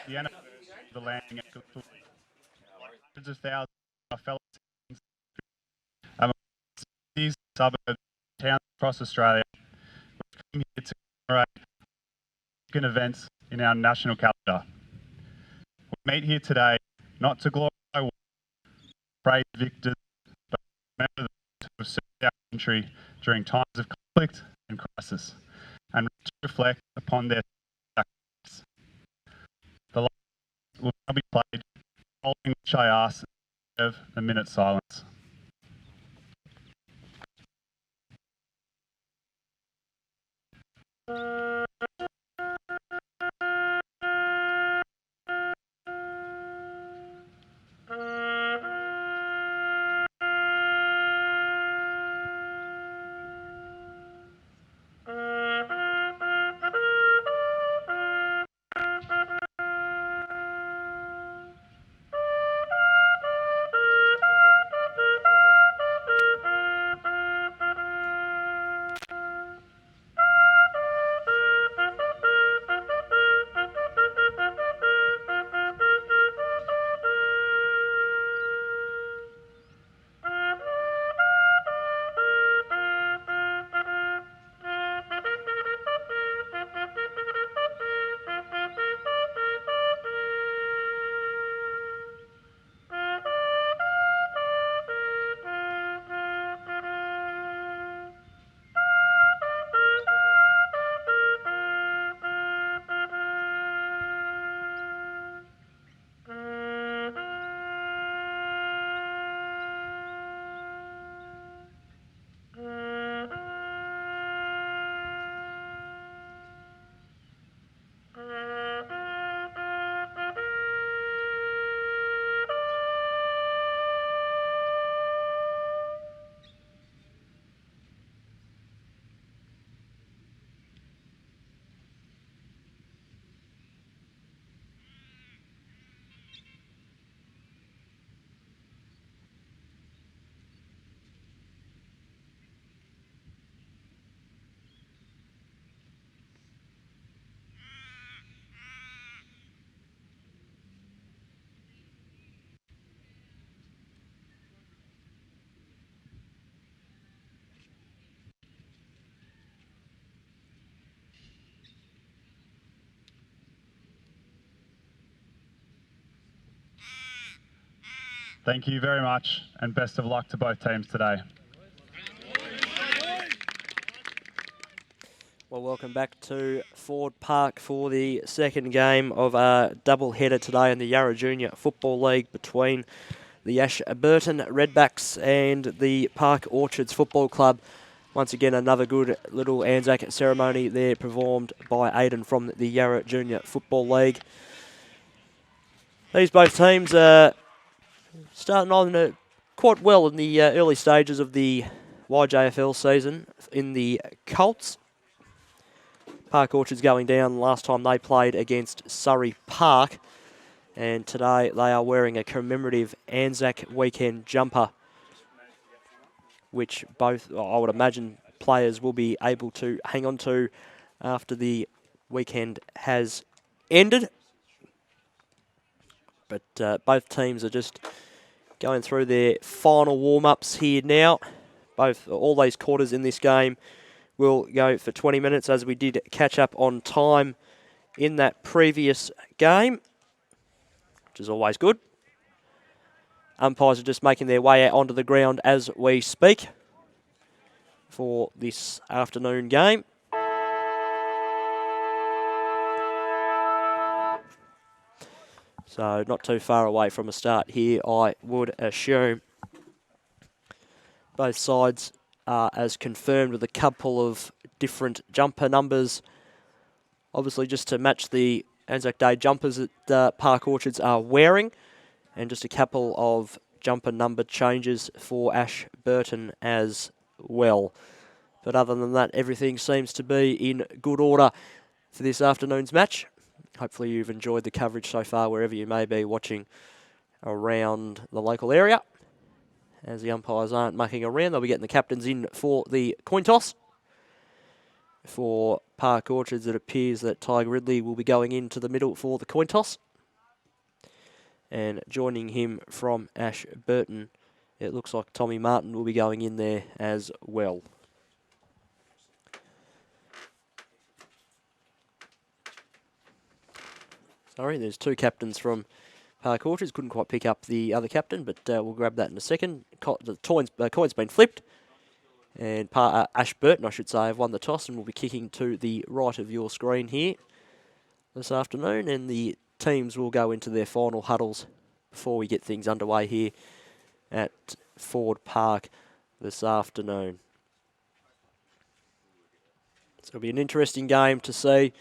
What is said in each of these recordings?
The end of the landing at hundreds of thousands of fellow citizens among cities, suburbs, towns across Australia, we've come here to commemorate significant events in our national calendar. We meet here today not to glorify war, praise victors, but to remember those who have served our country during times of conflict and crisis, and to reflect upon their sacrifice. The lights will now be played, following which I ask to observe a minute's silence. Thank you very much, and best of luck to both teams today. Well, welcome back to Ford Park for the second game of a double-header today in the Yarra Junior Football League between the Ashburton Redbacks and the Park Orchards Football Club. Once again, another good little Anzac ceremony there performed by Aidan from the Yarra Junior Football League. These both teams are starting on quite well in the early stages of the YJFL season in the Colts. Park Orchards going down last time they played against Surrey Park, and today they are wearing a commemorative Anzac weekend jumper, which both, I would imagine, players will be able to hang on to after the weekend has ended. But both teams are just going through their final warm-ups here now. All these quarters in this game will go for 20 minutes, as we did catch up on time in that previous game, which is always good. Umpires are just making their way out onto the ground as we speak for this afternoon game. So not too far away from a start here, I would assume. Both sides are as confirmed with a couple of different jumper numbers, obviously just to match the Anzac Day jumpers that Park Orchards are wearing, and just a couple of jumper number changes for Ashburton as well. But other than that, everything seems to be in good order for this afternoon's match. Hopefully you've enjoyed the coverage so far, wherever you may be watching around the local area. As the umpires aren't mucking around, they'll be getting the captains in for the coin toss. for Park Orchards, it appears that Tiger Ridley will be going into the middle for the coin toss. And joining him from Ashburton, it looks like Tommy Martin will be going in there as well. Sorry, there's two captains from Park Orchards. Couldn't quite pick up the other captain, but we'll grab that in a second. The coin's been flipped. And Ashburton, I should say, have won the toss and will be kicking to the right of your screen here this afternoon. And the teams will go into their final huddles before we get things underway here at Ford Park this afternoon. So it'll be an interesting game to see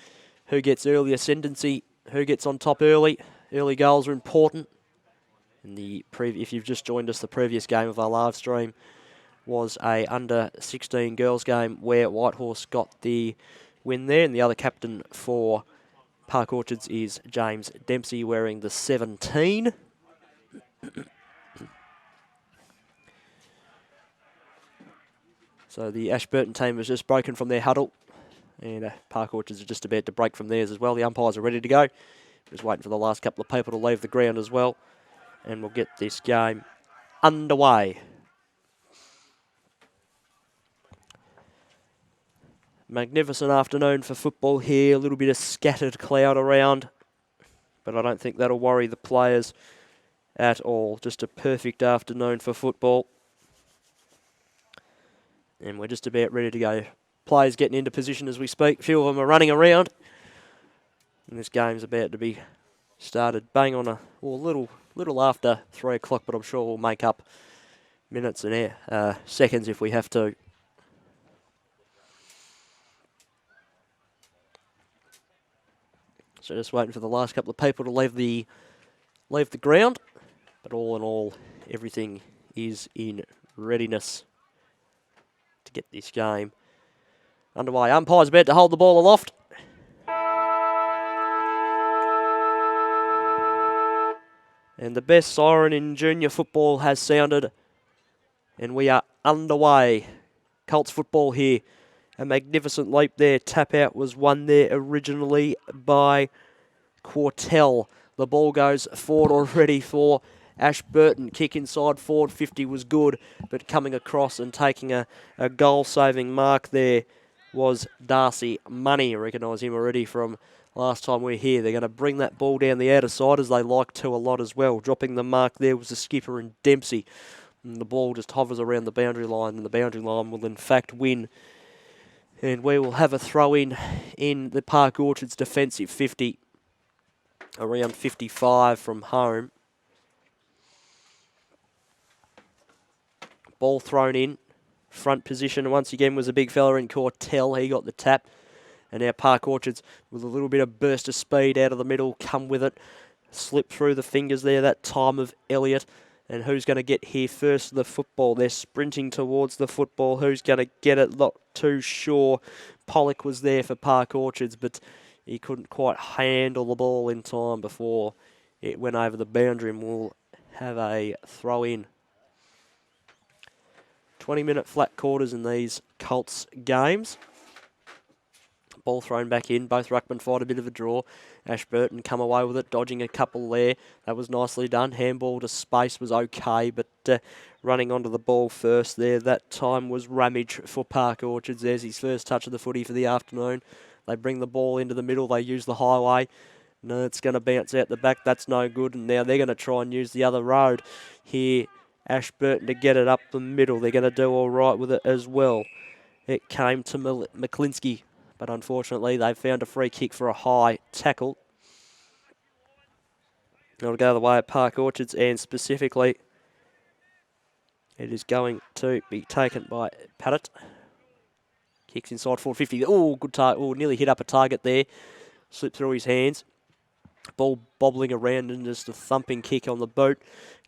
who gets early ascendancy, who gets on top early. Early goals are important. And if you've just joined us, the previous game of our live stream was a under-16 girls game where Whitehorse got the win there. And the other captain for Park Orchards is James Dempsey, wearing the 17. So the Ashburton team has just broken from their huddle. And Park Orchards are just about to break from theirs as well. The umpires are ready to go. Just waiting for the last couple of people to leave the ground as well. And we'll get this game underway. Magnificent afternoon for football here. A little bit of scattered cloud around. But I don't think that'll worry the players at all. Just a perfect afternoon for football. And we're just about ready to go. Players getting into position as we speak. A few of them are running around. And this game's about to be started. Bang on a little after 3 o'clock, but I'm sure we'll make up minutes and seconds if we have to. So just waiting for the last couple of people to leave the ground. But all in all, everything is in readiness to get this game underway. Umpire's about to hold the ball aloft. And the best siren in junior football has sounded. And we are underway. Colts football here. A magnificent leap there. Tap out was won there originally by Quartel. The ball goes forward already for Ashburton. Kick inside forward 50 was good. But coming across and taking a goal-saving mark there was Darcy Money. I recognise him already from last time we were here. They're going to bring that ball down the outer side as they like to a lot as well. Dropping the mark there was the skipper and Dempsey. And the ball just hovers around the boundary line, and the boundary line will in fact win. And we will have a throw in the Park Orchards defensive 50. Around 55 from home. Ball thrown in. Front position once again was a big fella in Cortell. He got the tap. And now Park Orchards with a little bit of burst of speed out of the middle. Come with it. Slip through the fingers there that time of Elliott. And who's going to get here first? The football. They're sprinting towards the football. Who's going to get it? Not too sure. Pollock was there for Park Orchards, but he couldn't quite handle the ball in time before it went over the boundary, and we'll have a throw in. 20-minute flat quarters in these Colts games. Ball thrown back in. Both ruckmen fight a bit of a draw. Ashburton come away with it, dodging a couple there. That was nicely done. Handball to space was okay, but running onto the ball first there, that time was Ramage for Park Orchards. There's his first touch of the footy for the afternoon. They bring the ball into the middle. They use the highway. No, it's going to bounce out the back. That's no good. And now they're going to try and use the other road here. Ashburton to get it up the middle. They're going to do all right with it as well. It came to McClinsky, but unfortunately they found a free kick for a high tackle. It'll go the way of Park Orchards, and specifically it is going to be taken by Paddock. Kicks inside 450. Oh, good target. Oh, nearly hit up a target there. Slipped through his hands. Ball bobbling around, and just a thumping kick on the boot.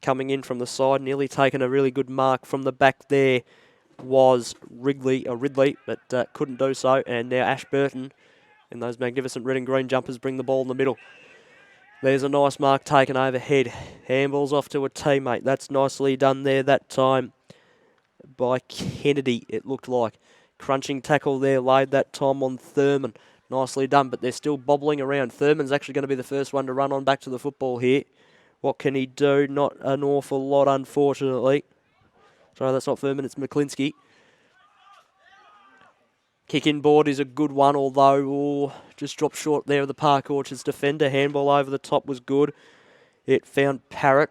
Coming in from the side, nearly taken a really good mark from the back there was Ridley, but couldn't do so. And now Ashburton and those magnificent red and green jumpers bring the ball in the middle. There's a nice mark taken overhead. Handball's off to a teammate. That's nicely done there that time by Kennedy, it looked like. crunching tackle there laid that time on Thurman. Nicely done, but they're still bobbling around. Thurman's actually going to be the first one to run on back to the football here. What can he do? Not an awful lot, unfortunately. Sorry, that's not Thurman, it's McClinsky. Kick in board is a good one, although just dropped short there of the Park Orchards defender. Handball over the top was good. It found Parrott,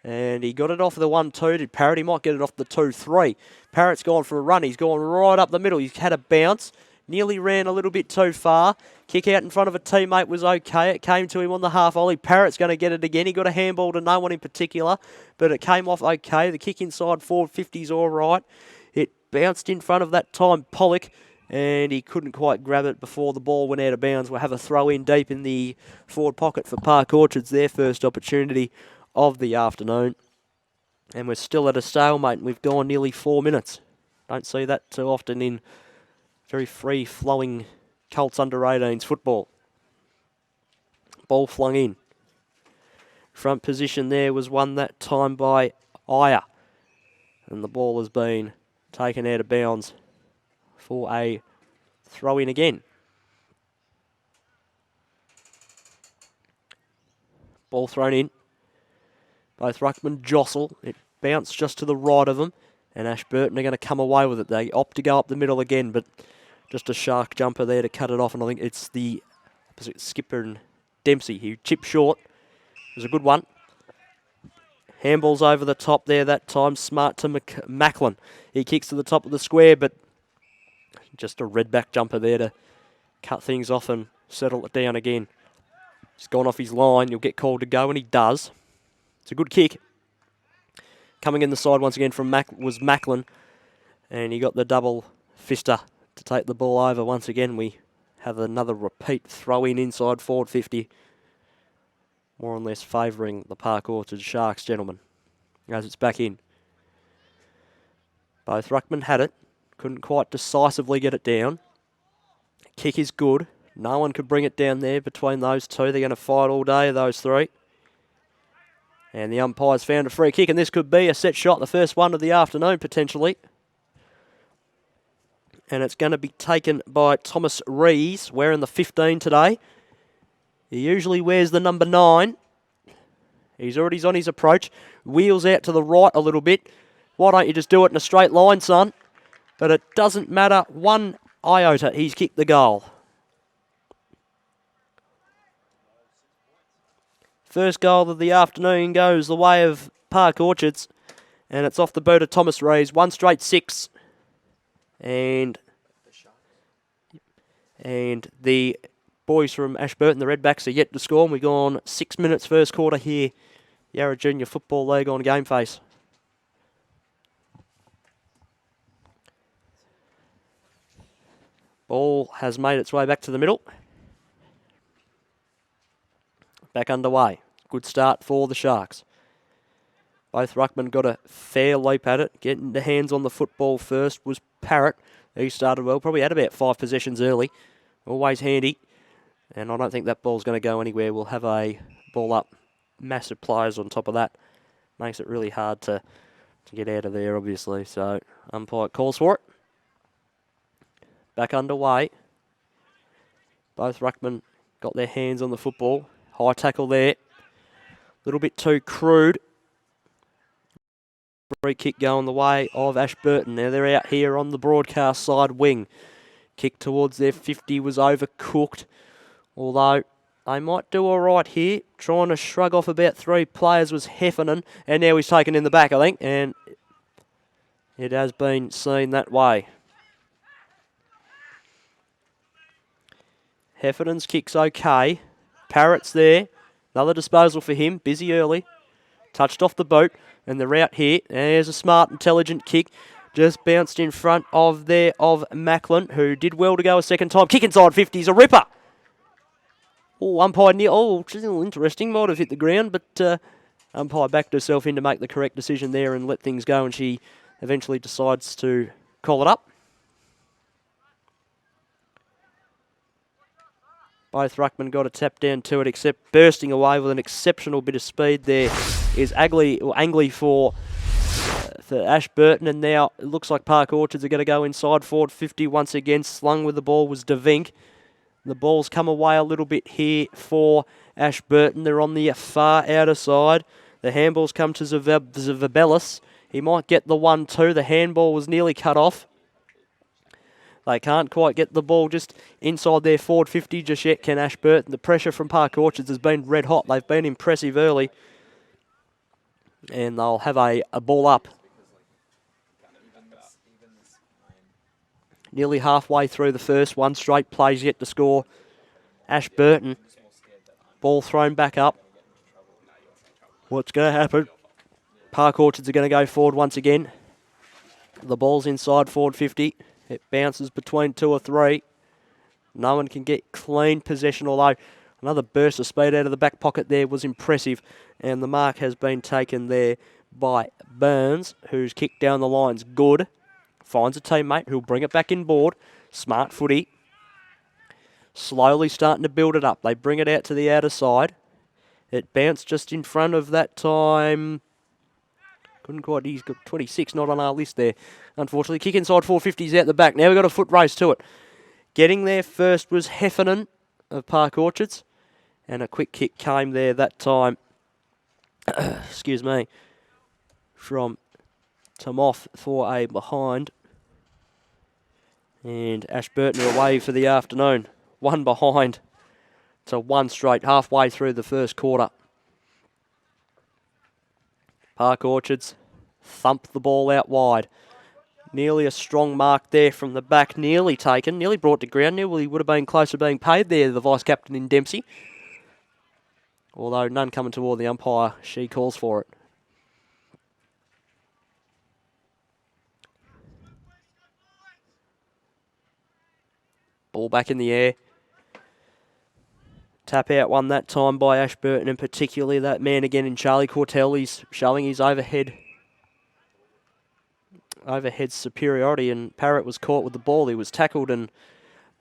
and he got it off the 1-2. Did Parrott? He might get it off the 2-3. Parrott's gone for a run. He's gone right up the middle. He's had a bounce. Nearly ran a little bit too far. Kick out in front of a teammate was okay. It came to him on the half volley. Parrott's going to get it again. He got a handball to no one in particular, but it came off okay. The kick inside forward 50's all right. It bounced in front of that time Pollock, and he couldn't quite grab it before the ball went out of bounds. We'll have a throw in deep in the forward pocket for Park Orchards, their first opportunity of the afternoon. And we're still at a stalemate, and we've gone nearly 4 minutes. Don't see that too often in very free-flowing Colts under-18s football. Ball flung in. Front position there was won that time by Aya. And the ball has been taken out of bounds for a throw-in again. Ball thrown in. Both ruckman jostle. It bounced just to the right of them. And Ashburton are going to come away with it. They opt to go up the middle again, but just a shark jumper there to cut it off. And I think it's the skipper and Dempsey who chipped short. It was a good one. Handball's over the top there that time. Smart to Macklin. He kicks to the top of the square, but just a redback jumper there to cut things off and settle it down again. He's gone off his line. He'll get called to go, and he does. It's a good kick. Coming in the side once again from was Macklin, and he got the double fister to take the ball over. Once again, we have another repeat throw-in inside forward 50. More or less favouring the Park Orchard Sharks, gentlemen, as it's back in. Both ruckmen had it. Couldn't quite decisively get it down. Kick is good. No one could bring it down there between those two. They're going to fight all day, those three. And the umpire's found a free kick, and this could be a set shot, the first one of the afternoon, potentially. And it's going to be taken by Thomas Rees, wearing the 15 today. He usually wears the number 9. He's already on his approach. Wheels out to the right a little bit. Why don't you just do it in a straight line, son? But it doesn't matter one iota. He's kicked the goal. First goal of the afternoon goes the way of Park Orchards. And it's off the boot of Thomas Rees. 1 straight 6. And the boys from Ashburton, the Redbacks, are yet to score. And we've gone 6 minutes first quarter here. Yarra Junior Football League on GameFace. Ball has made its way back to the middle. Back underway. Good start for the Sharks. Both ruckmen got a fair leap at it. Getting the hands on the football first was Parrott. He started well. Probably had about 5 possessions early. Always handy. And I don't think that ball's going to go anywhere. We'll have a ball up. Massive players on top of that. Makes it really hard to get out of there, obviously. So, umpire calls for it. Back underway. Both ruckmen got their hands on the football. High tackle there. A little bit too crude. Free kick going the way of Ashburton. Now they're out here on the broadcast side wing. Kick towards their 50 was overcooked. Although they might do all right here. Trying to shrug off about 3 players was Heffernan. And now he's taken in the back, I think. And it has been seen that way. Heffernan's kick's okay. Parrott's there. Another disposal for him. Busy early. Touched off the boot. And they're out here. There's a smart, intelligent kick. Just bounced in front of Macklin, who did well to go a second time. Kick inside 50 is a ripper. Oh, umpire near. Oh, which is a little interesting. Might have hit the ground, but umpire backed herself in to make the correct decision there and let things go, and she eventually decides to call it up. Both ruckmen got a tap down to it, except bursting away with an exceptional bit of speed there is Angley for for Ashburton, and now it looks like Park Orchards are going to go inside forward 50 once again. Slung with the ball was DeVink. The ball's come away a little bit here for Ashburton. They're on the far outer side. The handball's come to Zavabelis. He might get the 1-2. The handball was nearly cut off. They can't quite get the ball just inside their forward 50 just yet, can Ashburton. The pressure from Park Orchards has been red hot. They've been impressive early. And they'll have a ball up. Nearly halfway through the first one. Straight plays yet to score. Ashburton. Ball thrown back up. What's going to happen? Park Orchards are going to go forward once again. The ball's inside forward 50. It bounces between 2 or 3. No one can get clean possession, although another burst of speed out of the back pocket there was impressive. And the mark has been taken there by Burns, who's kicked down the lines good. Finds a teammate who'll bring it back inboard. Smart footy. Slowly starting to build it up. They bring it out to the outer side. It bounced just in front of that time. Couldn't quite, he's got 26, not on our list there. Unfortunately, kick inside 450s out the back. Now we've got a foot race to it. Getting there first was Heffernan of Park Orchards. And a quick kick came there that time. Excuse me. From Tomoff for a behind. And Ashburton are away for the afternoon. 1 behind to 1 straight, halfway through the first quarter. Park Orchards thump the ball out wide. Nearly a strong mark there from the back, nearly taken, nearly brought to ground. Nearly would have been close to being paid there, the vice-captain in Dempsey. Although none coming toward the umpire, she calls for it. Ball back in the air. Tap out one that time by Ashburton, and particularly that man again in Charlie Cortell. He's showing his overhead superiority, and Parrott was caught with the ball. He was tackled and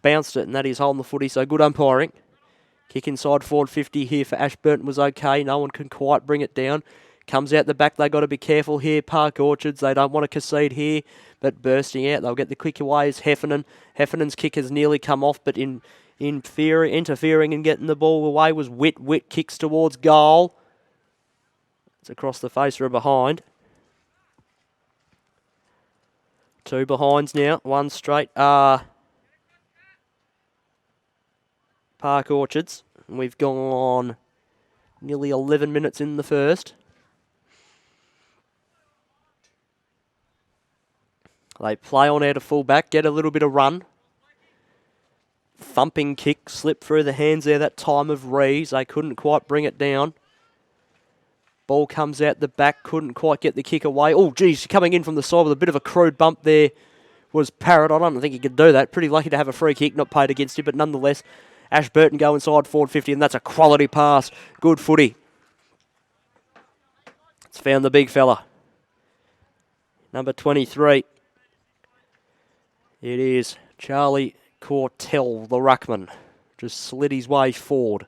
bounced it, and that is holding the footy, so good umpiring. Kick inside forward 50 here for Ashburton was okay. No one can quite bring it down. Comes out the back. They got to be careful here. Park Orchards, they don't want to concede here, but bursting out. They'll get the quick away is Heffernan. Heffernan's kick has nearly come off, but interfering and getting the ball away was Witt. Witt kicks towards goal. It's across the face or behind. 2 behinds now. 1 straight. Park Orchards. We've gone nearly 11 minutes in the first. They play on out of fullback, get a little bit of run. Thumping kick, slipped through the hands there that time of Rees. They couldn't quite bring it down. Ball comes out the back, couldn't quite get the kick away. Oh, geez, coming in from the side with a bit of a crude bump there was Parrott. I don't think he could do that. Pretty lucky to have a free kick, not paid against him, but nonetheless, Ashburton go inside forward 50, and that's a quality pass. Good footy. It's found the big fella. Number 23. It is Charlie Cortell, the ruckman. Just slid his way forward.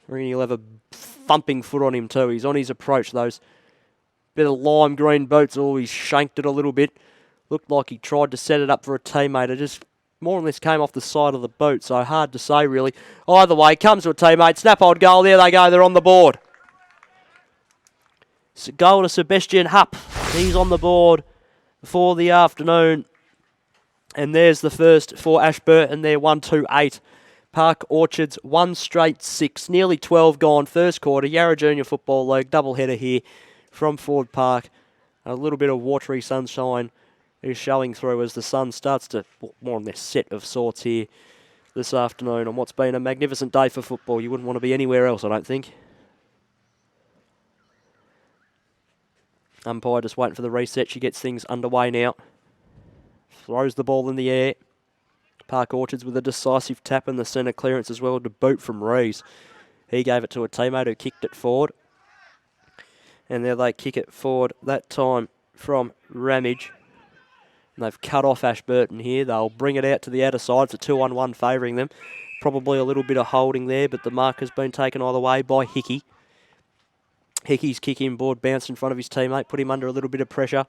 Really, he'll have a thumping foot on him too. He's on his approach. Those bit of lime green boots. Oh, he's shanked it a little bit. Looked like he tried to set it up for a teammate. It just more or less came off the side of the boot, so hard to say really. Either way, comes to a teammate. Snap-on goal. There they go. They're on the board. It's a goal to Sebastian Hupp. He's on the board for the afternoon. And there's the first for Ashburton. They're 1-2-8. Park Orchards 1 straight 6. Nearly 12 gone. First quarter. Yarra Junior Football League. Doubleheader here from Ford Park. A little bit of watery sunshine is showing through as the sun starts to more or less set of sorts here this afternoon on what's been a magnificent day for football. You wouldn't want to be anywhere else, I don't think. Umpire just waiting for the reset. She gets things underway now. Throws the ball in the air. Park Orchards with a decisive tap in the centre clearance as well to boot from Rees. He gave it to a teammate who kicked it forward. And there they kick it forward that time from Ramage. And they've cut off Ashburton here. They'll bring it out to the outer side. It's a 2-on-1 favouring them. Probably a little bit of holding there, but the mark has been taken either way by Hickey. Hickey's kick in board bounced in front of his teammate, put him under a little bit of pressure.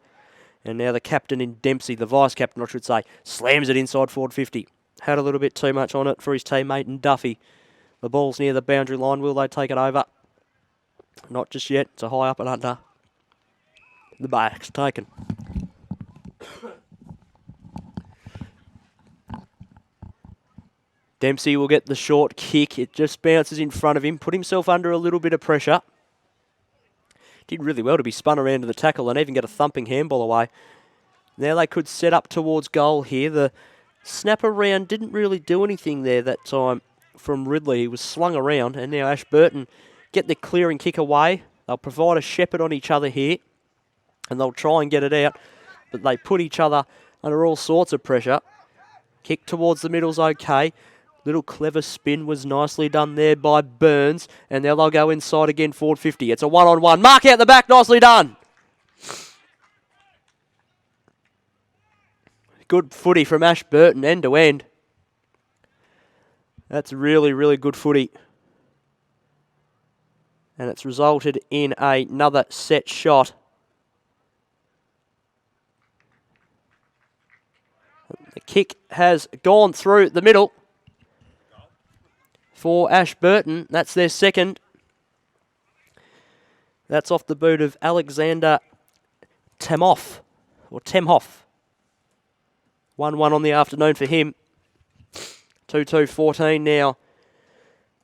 And now the captain in Dempsey, the vice-captain I should say, slams it inside forward 50. Had a little bit too much on it for his teammate and Duffy. The ball's near the boundary line. Will they take it over? Not just yet. It's a high up and under. The back's taken. Dempsey will get the short kick. It just bounces in front of him. Put himself under a little bit of pressure. Did really well to be spun around to the tackle and even get a thumping handball away. Now they could set up towards goal here. The snap around didn't really do anything there that time from Ridley. He was slung around, and now Ashburton get the clearing kick away. They'll provide a shepherd on each other here, and they'll try and get it out, but they put each other under all sorts of pressure. Kick towards the middle's okay. Little clever spin was nicely done there by Burns. And now they'll go inside again, forward 50. It's a one-on-one. Mark out the back, nicely done. Good footy from Ashburton, end to end. That's really, really good footy. And it's resulted in another set shot. The kick has gone through the middle. For Ashburton, that's their second. That's off the boot of Alexander Temhoff. 1-1 on the afternoon for him. 2-2-14 now.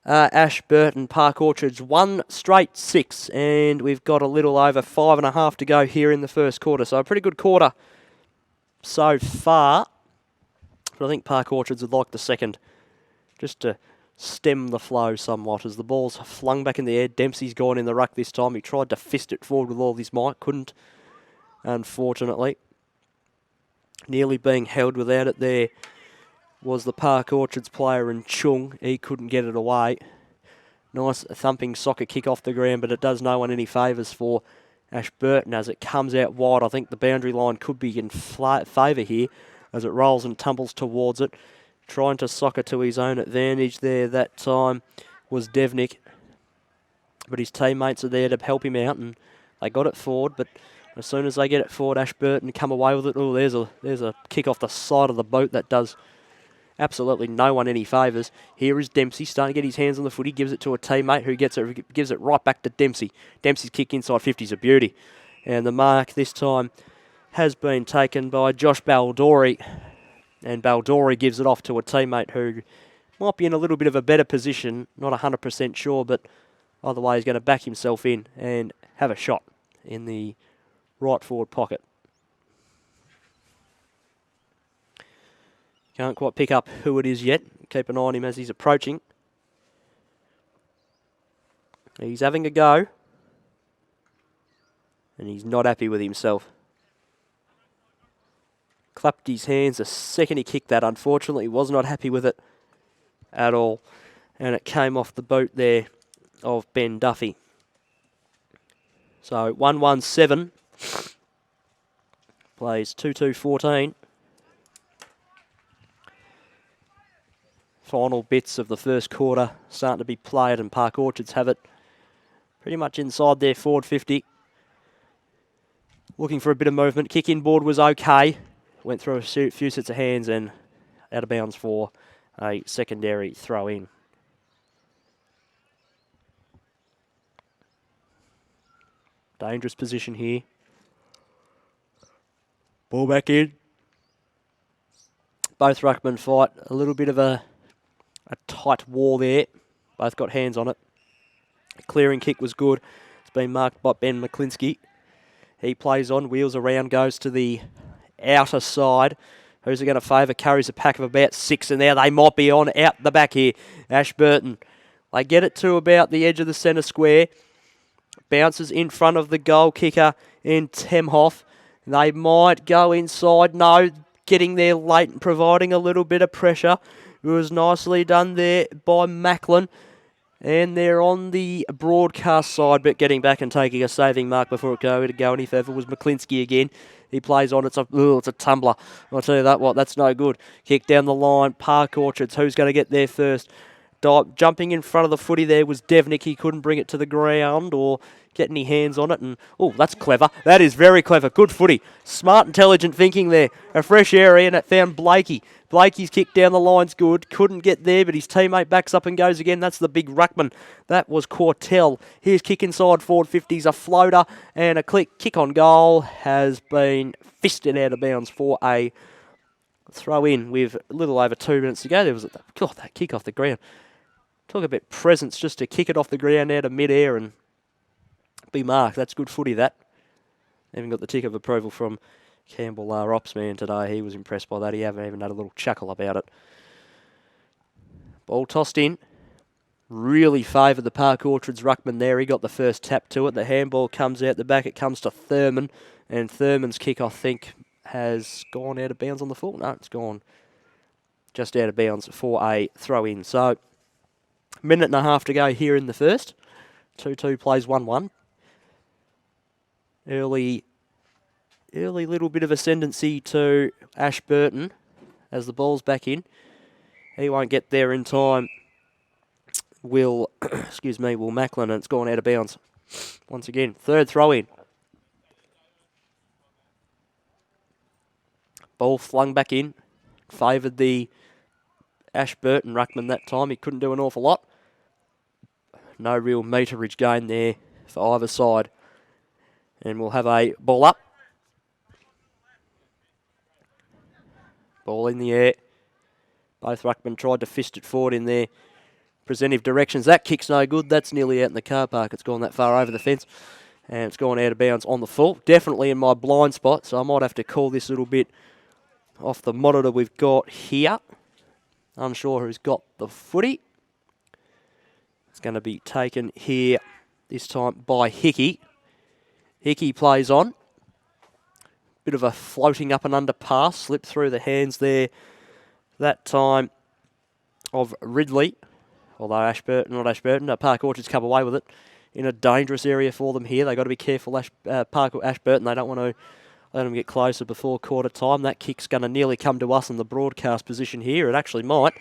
Ashburton, Park Orchards, 1 straight 6. And we've got a little over 5.5 to go here in the first quarter. So a pretty good quarter so far. But I think Park Orchards would like the second. Just to stem the flow somewhat as the ball's flung back in the air. Dempsey's gone in the ruck this time. He tried to fist it forward with all his might. Couldn't, unfortunately. Nearly being held without it there was the Park Orchards player in Chung. He couldn't get it away. Nice thumping soccer kick off the ground, but it does no one any favours for Ashburton as it comes out wide. I think the boundary line could be in favour here as it rolls and tumbles towards it. Trying to soccer to his own advantage there that time was Devnick. But his teammates are there to help him out, and they got it forward. But as soon as they get it forward, Ashburton come away with it. Oh, there's a kick off the side of the boat that does absolutely no one any favours. Here is Dempsey starting to get his hands on the footy. Gives it to a teammate who gives it right back to Dempsey. Dempsey's kick inside 50 is a beauty. And the mark this time has been taken by Josh Baldori. And Baldori gives it off to a teammate who might be in a little bit of a better position. Not 100% sure, but either way he's going to back himself in and have a shot in the right forward pocket. Can't quite pick up who it is yet. Keep an eye on him as he's approaching. He's having a go. And he's not happy with himself. Clapped his hands the second he kicked that. Unfortunately, he was not happy with it at all. And it came off the boot there of Ben Duffy. So 1-1-7. Plays 2-2-14. Final bits of the first quarter starting to be played, and Park Orchards have it pretty much inside their forward 50. Looking for a bit of movement. Kick in board was okay. Went through a few sets of hands and out of bounds for a secondary throw in. Dangerous position here. Ball back in. Both ruckmen fight. A little bit of a tight wall there. Both got hands on it. Clearing kick was good. It's been marked by Ben McClinsky. He plays on, wheels around, goes to the outer side. Who's it going to favour? Carries a pack of about 6, and there they might be on out the back here. Ashburton. They get it to about the edge of the centre square. Bounces in front of the goal kicker in Temhoff. They might go inside. No, getting there late and providing a little bit of pressure. It was nicely done there by Macklin. And they're on the broadcast side, but getting back and taking a saving mark before it to go any further was McClinsky again. He plays on. It's a tumbler. I'll tell you that what, that's no good. Kick down the line. Park Orchards. Who's going to get there first? jumping in front of the footy there was Devnick. He couldn't bring it to the ground or get any hands on it. And oh, that's clever. That is very clever. Good footy. Smart, intelligent thinking there. A fresh area, and it found Blakey. Blakey's kick down the line's good. Couldn't get there, but his teammate backs up and goes again. That's the big ruckman. That was Quartel. Here's kick inside forward 50s. A floater and a kick on goal has been fisted out of bounds for a throw in with a little over 2 minutes to go. There was that kick off the ground. Talk about presence just to kick it off the ground out of mid-air and be marked. That's good footy, that. Even got the tick of approval from Campbell, our ops man today. He was impressed by that. He haven't even had a little chuckle about it. Ball tossed in. Really favoured the Park Orchards ruckman there. He got the first tap to it. The handball comes out the back. It comes to Thurman. And Thurman's kick, I think, has gone out of bounds on the full. No, it's gone just out of bounds for a throw-in. So, minute and a half to go here in the first. 2-2 plays 1-1. Early little bit of ascendancy to Ashburton as the ball's back in. He won't get there in time. Will Macklin, and it's gone out of bounds. Once again, third throw-in. Ball flung back in. Favoured the Ashburton ruckman that time. He couldn't do an awful lot. No real meterage gain there for either side. And we'll have a ball up. Ball in the air. Both ruckmen tried to fist it forward in their presentive directions. That kick's no good. That's nearly out in the car park. It's gone that far over the fence. And it's gone out of bounds on the full. Definitely in my blind spot, so I might have to call this a little bit off the monitor we've got here. Unsure who's got the footy. It's going to be taken here this time by Hickey. Hickey plays on. Bit of a floating up and under pass. Slipped through the hands there that time of Ridley. Although Park Orchards come away with it in a dangerous area for them here. They've got to be careful, Ashburton. They don't want to let them get closer before quarter time. That kick's going to nearly come to us in the broadcast position here. It actually might.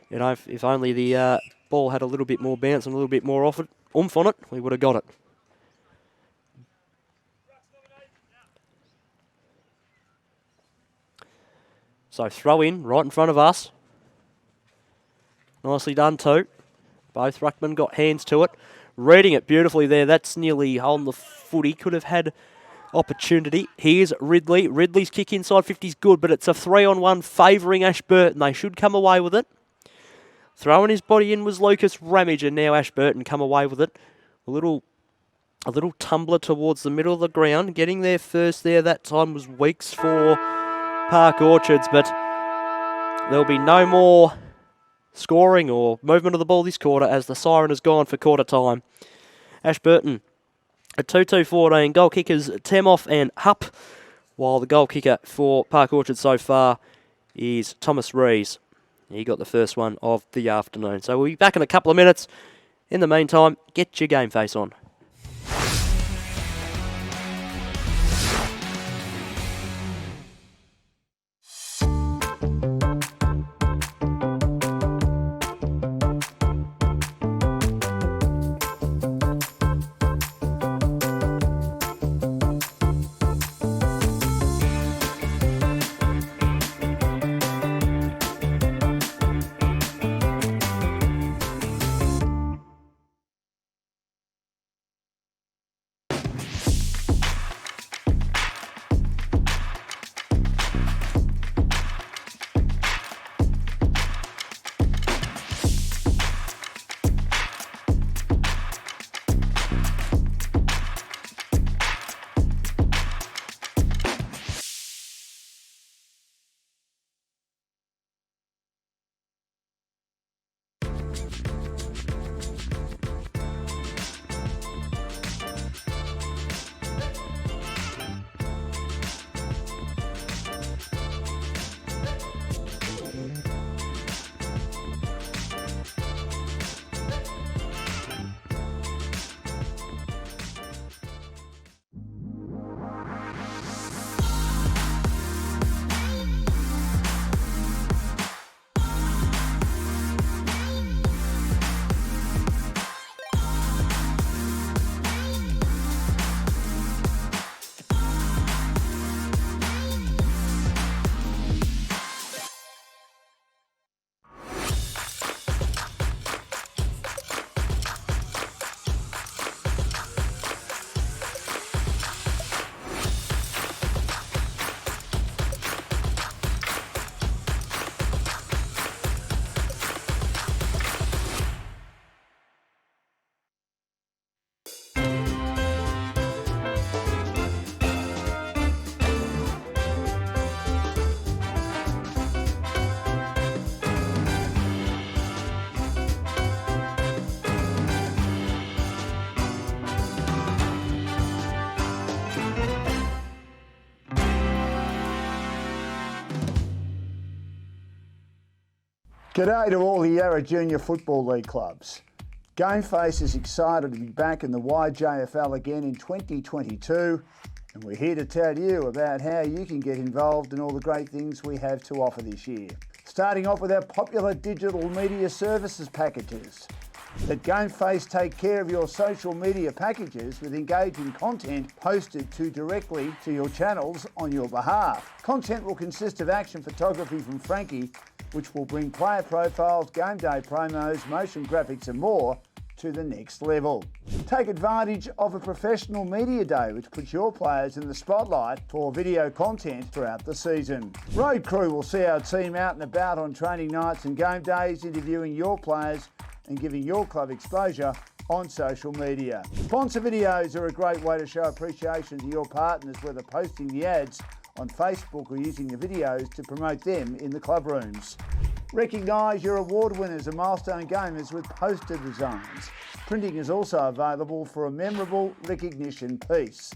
You know, if only the ball had a little bit more bounce and a little bit more oomph on it, we would have got it. So throw in right in front of us. Nicely done too. Both ruckmen got hands to it. Reading it beautifully there. That's nearly on the footy. Could have had opportunity. Here's Ridley. Ridley's kick inside 50's good, but it's a 3-on-1 favouring Ashburton. They should come away with it. Throwing his body in was Lucas Ramage, and now Ashburton come away with it. A little tumbler towards the middle of the ground. Getting there first there that time was Weeks for Park Orchards, but there'll be no more scoring or movement of the ball this quarter as the siren has gone for quarter time. Ashburton at 2-2-14. Goal kickers Temoff and Hupp, while the goal kicker for Park Orchard so far is Thomas Rees. He got the first one of the afternoon. So we'll be back in a couple of minutes. In the meantime, get your GameFace on. G'day to all the Yarra Junior Football League clubs. GameFace is excited to be back in the YJFL again in 2022, and we're here to tell you about how you can get involved in all the great things we have to offer this year. Starting off with our popular digital media services packages. Let GameFace take care of your social media packages with engaging content posted directly to your channels on your behalf. Content will consist of action photography from Frankie, which will bring player profiles, game day promos, motion graphics and more to the next level. Take advantage of a professional media day which puts your players in the spotlight for video content throughout the season. Road Crew will see our team out and about on training nights and game days, interviewing your players and giving your club exposure on social media. Sponsor videos are a great way to show appreciation to your partners, whether posting the ads on Facebook or using the videos to promote them in the club rooms. Recognise your award winners and milestone gamers with poster designs. Printing is also available for a memorable recognition piece.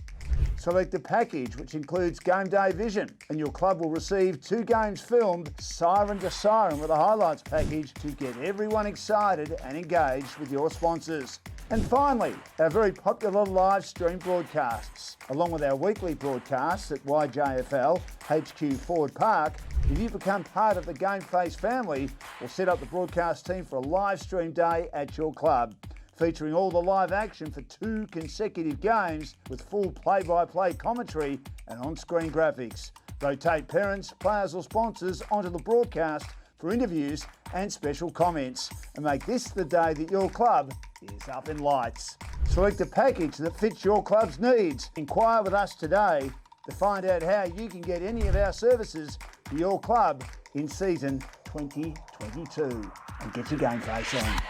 Select a package which includes game day vision, and your club will receive 2 games filmed siren to siren with a highlights package to get everyone excited and engaged with your sponsors. And finally, our very popular live stream broadcasts. Along with our weekly broadcasts at YJFL, HQ Ford Park, if you become part of the GameFace family, we'll set up the broadcast team for a live stream day at your club, featuring all the live action for 2 consecutive games with full play-by-play commentary and on-screen graphics. Rotate parents, players or sponsors onto the broadcast for interviews and special comments, and make this the day that your club is up in lights. Select a package that fits your club's needs. Inquire with us today to find out how you can get any of our services for your club in season 2022. And get your game face on.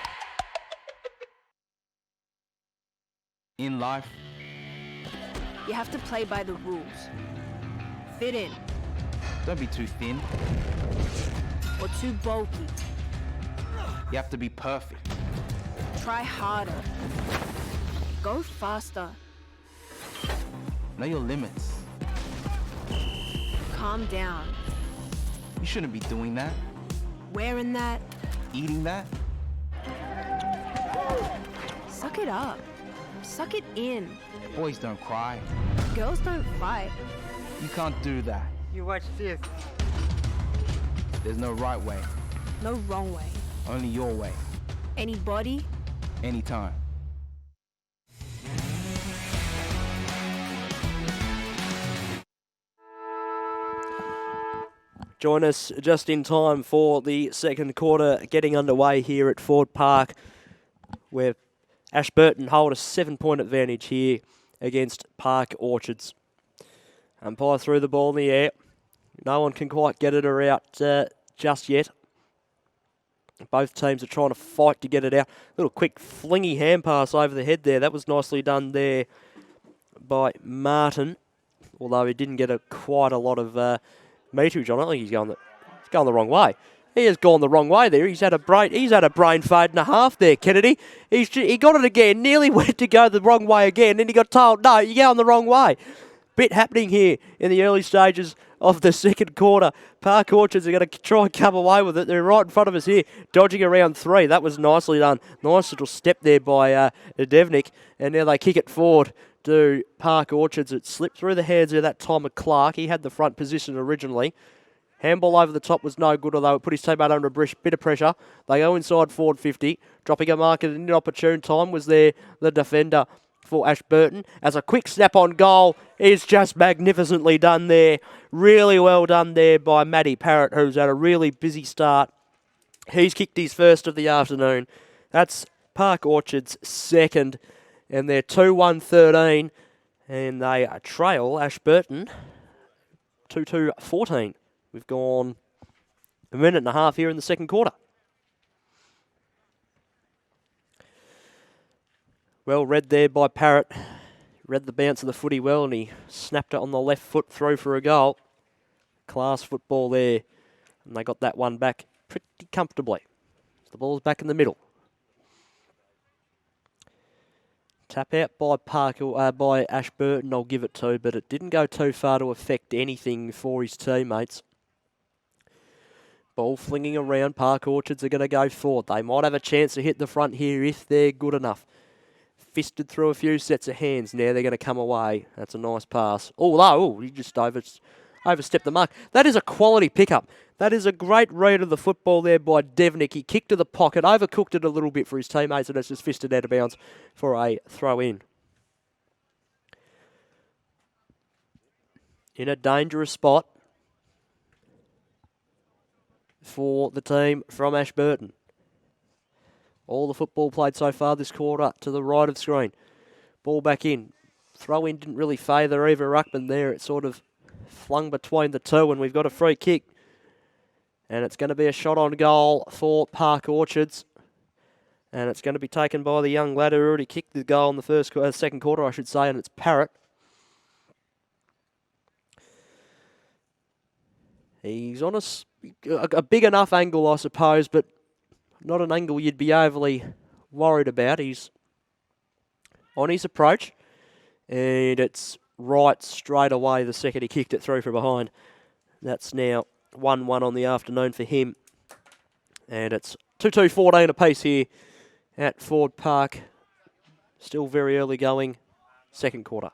In life, you have to play by the rules. Fit in. don't be too thin. Or too bulky. You have to be perfect. Try harder. Go faster. Know your limits. Calm down. You shouldn't be doing that. Wearing that. Eating that. Suck it up. Suck it in. Boys don't cry. Girls don't fight. You can't do that. You watch this. There's no right way. No wrong way. Only your way. Anybody. Anytime. Join us just in time for the second quarter getting underway here at Ford Park, where Ashburton hold a 7-point advantage here against Park Orchards. Umpire threw the ball in the air. No one can quite get it out just yet. Both teams are trying to fight to get it out. Little quick flingy hand pass over the head there. That was nicely done there by Martin, although he didn't get quite a lot of meterage on it. I think he's going the wrong way. He has gone the wrong way there. He's had a brain fade and a half there, Kennedy. He got it again, nearly went to go the wrong way again, and he got told, no, you're going the wrong way. Bit happening here in the early stages of the second quarter. Park Orchards are going to try and come away with it. They're right in front of us here, dodging around 3. That was nicely done. Nice little step there by Devnik, and now they kick it forward to Park Orchards. It slipped through the hands of that time of Clark. He had the front position originally. Handball over the top was no good, although it put his teammate under a bit of pressure. They go inside forward 50. Dropping a mark at an inopportune time was there the defender for Ashburton. As a quick snap on goal is just magnificently done there. Really well done there by Matty Parrott, who's had a really busy start. He's kicked his first of the afternoon. That's Park Orchards' second, and they're 2-1-13, and they trail Ashburton 2-2-14. We've gone a minute and a half here in the second quarter. Well read there by Parrott. Read the bounce of the footy well, and he snapped it on the left foot through for a goal. Class football there. And they got that one back pretty comfortably. The ball's back in the middle. Tap out by Ashburton, I'll give it to, but it didn't go too far to affect anything for his teammates. Ball flinging around. Park Orchards are going to go forward. They might have a chance to hit the front here if they're good enough. Fisted through a few sets of hands. Now they're going to come away. That's a nice pass. Oh, he just overstepped the mark. That is a quality pickup. That is a great read of the football there by Devnick. He kicked to the pocket, overcooked it a little bit for his teammates, and it's just fisted out of bounds for a throw-in. In a dangerous spot for the team from Ashburton. All the football played so far this quarter to the right of screen. Ball back in. Throw-in didn't really favour either ruckman there. It sort of flung between the two, and we've got a free kick. And it's going to be a shot on goal for Park Orchards. And it's going to be taken by the young lad who already kicked the goal in the second quarter, I should say, and it's Parrott. He's on a big enough angle, I suppose, but not an angle you'd be overly worried about. He's on his approach, and it's right straight away the second he kicked it through from behind. That's now 1-1 on the afternoon for him. And it's 2-2-14 apiece here at Ford Park. Still very early going, second quarter.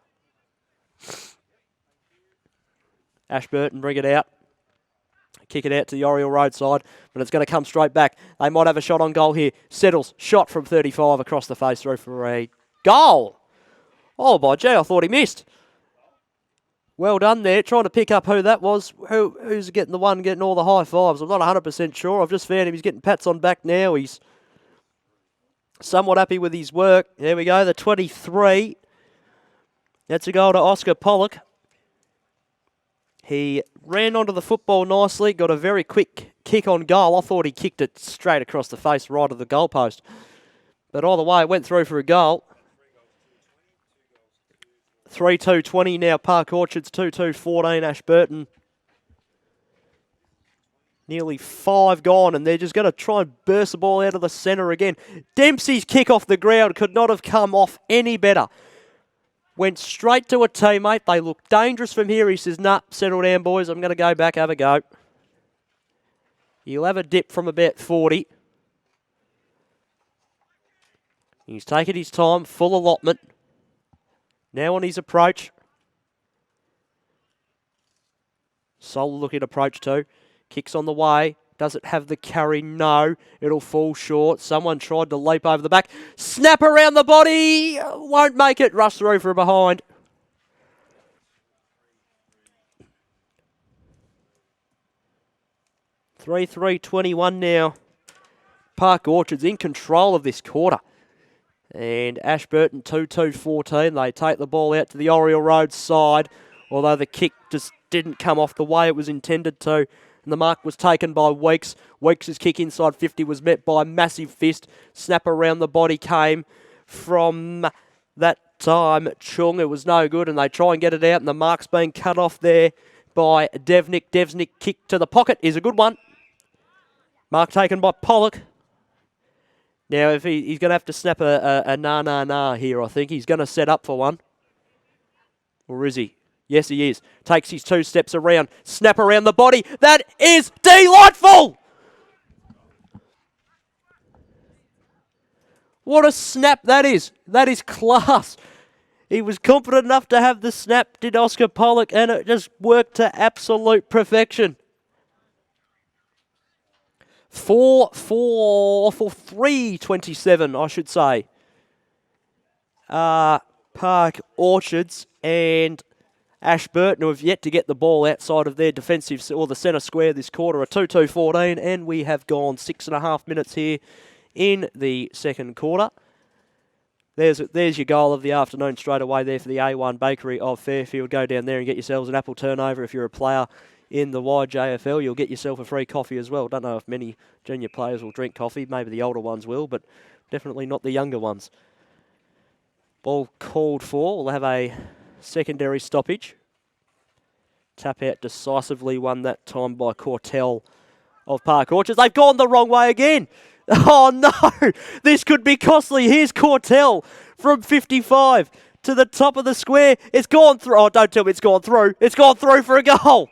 Ashburton bring it out. Kick it out to the Oriole Road side, but it's going to come straight back. They might have a shot on goal here. Settles, shot from 35 across the face through for a goal. Oh, by gee, I thought he missed. Well done there, trying to pick up who that was. Who's getting the one getting all the high fives? I'm not 100% sure. I've just found him. He's getting pats on back now. He's somewhat happy with his work. There we go, the 23. That's a goal to Oscar Pollock. He ran onto the football nicely, got a very quick kick on goal. I thought he kicked it straight across the face right of the goalpost. But either way, it went through for a goal. 3-2-20 now, Park Orchards, 2-2-14 Ashburton. Nearly 5 gone, and they're just going to try and burst the ball out of the centre again. Dempsey's kick off the ground could not have come off any better. Went straight to a teammate. They look dangerous from here. He says, nah, settle down, boys. I'm going to go back, have a go. He'll have a dip from about 40. He's taken his time, full allotment. Now on his approach. Solid looking approach too. Kicks on the way. Does it have the carry? No. It'll fall short. Someone tried to leap over the back. Snap around the body. Won't make it. Rush through from behind. (3-3-21) now. Park Orchards in control of this quarter. And Ashburton 2-2-14. They take the ball out to the Oriole Road side. Although the kick just didn't come off the way it was intended to. And the mark was taken by Weeks. Weeks' kick inside 50 was met by a massive fist. Snap around the body came from that time Chung. It was no good, and they try and get it out, and the mark's being cut off there by Devnick. Devnick kick to the pocket is a good one. Mark taken by Pollock. Now, if he's going to have to snap a na here, I think. He's going to set up for one. Or is he? Yes, he is. Takes his 2 steps around. Snap around the body. That is delightful! What a snap that is. That is class. He was confident enough to have the snap, did Oscar Pollock, and it just worked to absolute perfection. 3-27, I should say. Park Orchards and Ashburton, who have yet to get the ball outside of their defensive or the centre square this quarter, a 2-2-14, and we have gone 6.5 minutes here in the second quarter. There's your goal of the afternoon straight away there for the A1 Bakery of Fairfield. Go down there and get yourselves an apple turnover. If you're a player in the YJFL, you'll get yourself a free coffee as well. Don't know if many junior players will drink coffee. Maybe the older ones will, but definitely not the younger ones. Ball called for. We'll have a secondary stoppage. Tap out decisively, won that time by Cortell of Park Orchards. They've gone the wrong way again. Oh no, this could be costly. Here's Cortell from 55 to the top of the square. It's gone through. Oh, don't tell me it's gone through. It's gone through for a goal.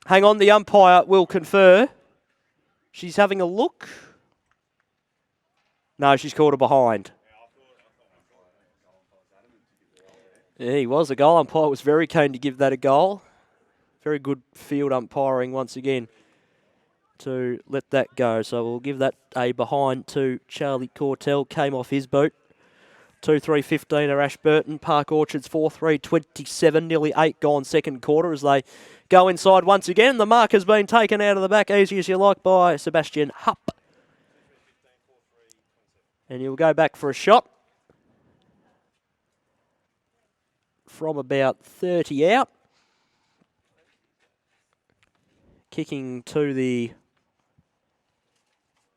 Hang on, the umpire will confer. She's having a look. No, she's called a behind. Yeah, he was. The goal umpire was very keen to give that a goal. Very good field umpiring once again to let that go. So we'll give that a behind to Charlie Cortell. Came off his boot. 2-3-15 are Ashburton. Park Orchards 4-3-27. Nearly 8 gone second quarter as they go inside once again. The mark has been taken out of the back, easy as you like, by Sebastian Hupp. And he'll go back for a shot from about 30 out. Kicking to the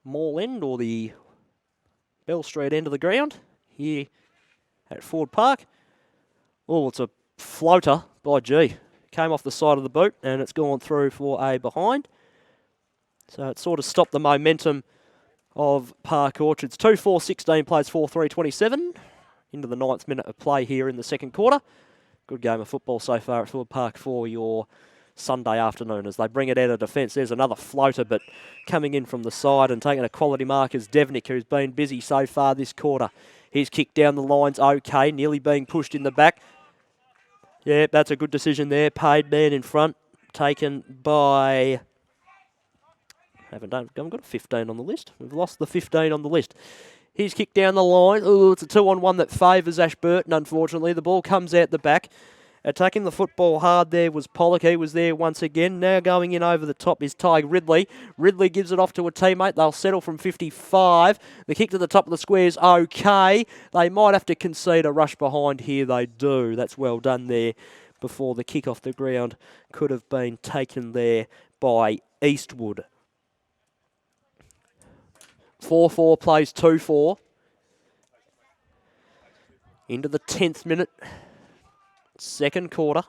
Mall end or the Bell Street end of the ground here at Ford Park. Oh, it's a floater by G. Came off the side of the boot and it's gone through for a behind. So it sort of stopped the momentum of Park Orchards. 2-4-16 plays 4-3-27 into the 9th minute of play here in the second quarter. Good game of football so far at Ford Park for your Sunday afternoon as they bring it out of defence. There's another floater, but coming in from the side and taking a quality mark is Devnik, who's been busy so far this quarter. He's kicked down the lines okay, nearly being pushed in the back. Yeah, that's a good decision there. Paid man in front, taken by... haven't got a 15 on the list. We've lost the 15 on the list. He's kicked down the line. Oh, it's a 2-on-1 that favours Ashburton, unfortunately. The ball comes out the back. Attacking the football hard there was Pollock. He was there once again. Now going in over the top is Ty Ridley. Ridley gives it off to a teammate. They'll settle from 55. The kick to the top of the square is okay. They might have to concede a rush behind here. They do. That's well done there before the kick off the ground could have been taken there by Eastwood. 4-4 plays 2-4. Into the 10th minute. Second quarter.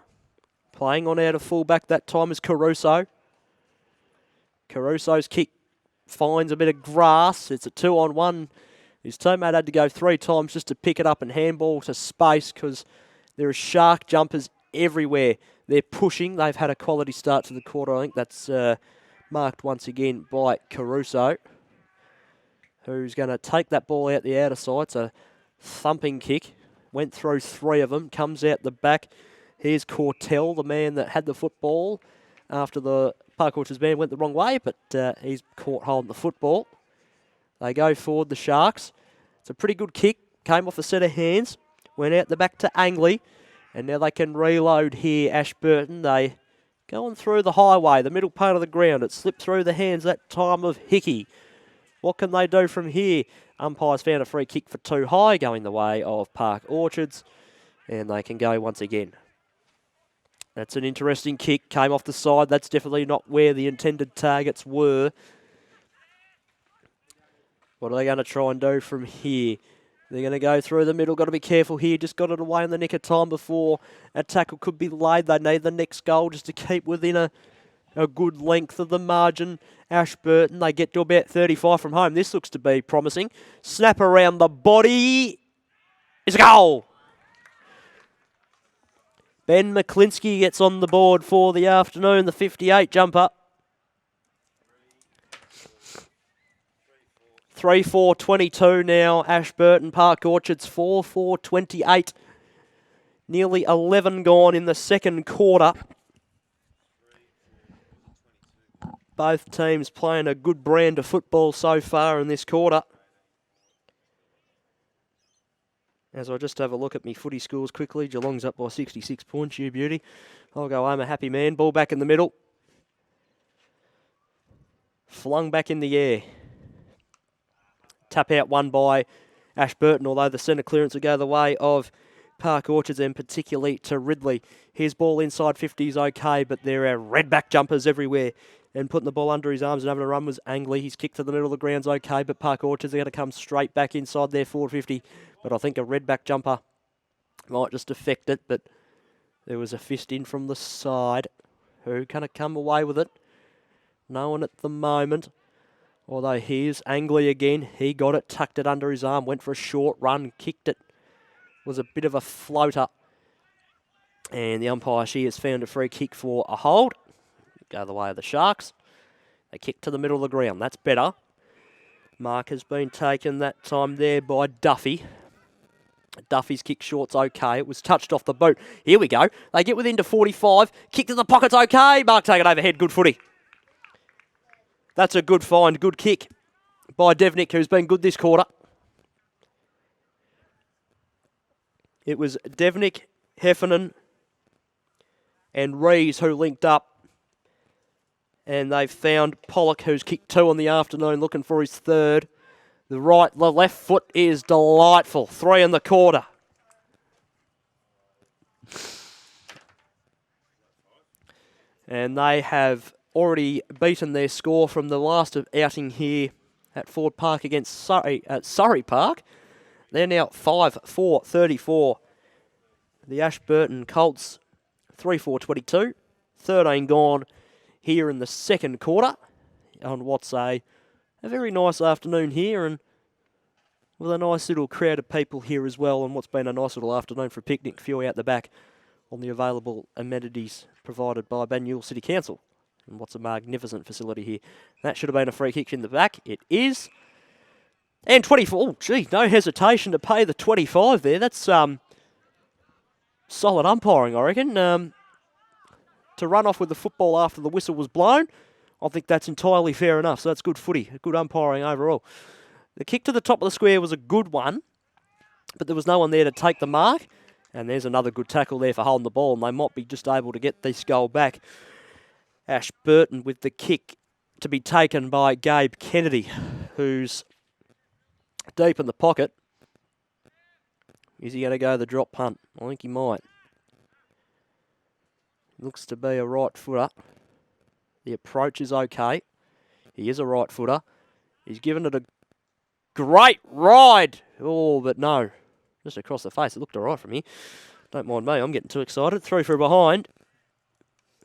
Playing on out of fullback that time is Caruso. Caruso's kick finds a bit of grass. It's a 2-on-1. His teammate had to go 3 times just to pick it up and handball to space because there are shark jumpers everywhere. They're pushing. They've had a quality start to the quarter. I think that's marked once again by Caruso, who's going to take that ball out the outer side. It's a thumping kick. Went through 3 of them. Comes out the back. Here's Cortell, the man that had the football after the Park Orchards man went the wrong way, but he's caught hold of the football. They go forward, the Sharks. It's a pretty good kick. Came off a set of hands. Went out the back to Angley. And now they can reload here, Ashburton. They going through the highway, the middle part of the ground. It slipped through the hands that time of Hickey. What can they do from here? Umpires found a free kick for too high, going the way of Park Orchards. And they can go once again. That's an interesting kick. Came off the side. That's definitely not where the intended targets were. What are they going to try and do from here? They're going to go through the middle. Got to be careful here. Just got it away in the nick of time before a tackle could be laid. They need the next goal just to keep within a good length of the margin. Ashburton, they get to about 35 from home. This looks to be promising. Snap around the body. It's a goal. Ben McClinsky gets on the board for the afternoon, the 58 jumper. 3-4-22 now. Ashburton, Park Orchards 4-4-28. Nearly 11 gone in the second quarter. Both teams playing a good brand of football so far in this quarter. As I just have a look at me footy scores quickly, Geelong's up by 66 points, you beauty. I'll go home a happy man. Ball back in the middle. Flung back in the air. Tap out won by Ashburton, although the centre clearance will go the way of Park Orchards and particularly to Ridley. His ball inside 50 is okay, but there are redback jumpers everywhere. And putting the ball under his arms and having a run was Angley. His kick to the middle of the ground's okay, but Park Orchards are going to come straight back inside their 450. But I think a redback jumper might just affect it, but there was a fist in from the side. Who can come away with it? No one at the moment. Although here's Angley again. He got it, tucked it under his arm, went for a short run, kicked it. Was a bit of a floater. And the umpire, she has found a free kick for a hold. go the way of the Sharks. They kick to the middle of the ground. That's better. Mark has been taken that time there by Duffy. Duffy's kick short's okay. It was touched off the boot. Here we go. They get within to 45. Kick to the pocket's okay. Mark taken overhead. Good footy. That's a good find. Good kick by Devnick, who's been good this quarter. It was Devnick, Heffernan and Rees who linked up. And they've found Pollock, who's kicked 2 on the afternoon, looking for his third. The left foot is delightful. 3 in the quarter. And they have already beaten their score from the last outing here at Ford Park against Surrey, at Surrey Park. They're now 5-4-34. The Ashburton Colts 3-4-22. 13 gone here in the second quarter on what's a very nice afternoon here, and with a nice little crowd of people here as well, and what's been a nice little afternoon for a picnic, few out the back on the available amenities provided by Banyule City Council. And what's a magnificent facility here. That should have been a free kick in the back. It is. And 24. Oh, gee, no hesitation to pay the 25 there. That's solid umpiring, I reckon. To run off with the football after the whistle was blown, I think that's entirely fair enough. So that's good footy, good umpiring overall. The kick to the top of the square was a good one, but there was no one there to take the mark. And there's another good tackle there for holding the ball, and they might be just able to get this goal back. Ashburton with the kick to be taken by Gabe Kennedy, who's deep in the pocket. Is he going to go the drop punt? I think he might. Looks to be a right footer. The approach is okay. He is a right footer. He's given it a great ride. Oh, but no. Just across the face. It looked all right from here. Don't mind me. I'm getting too excited. Through for a behind.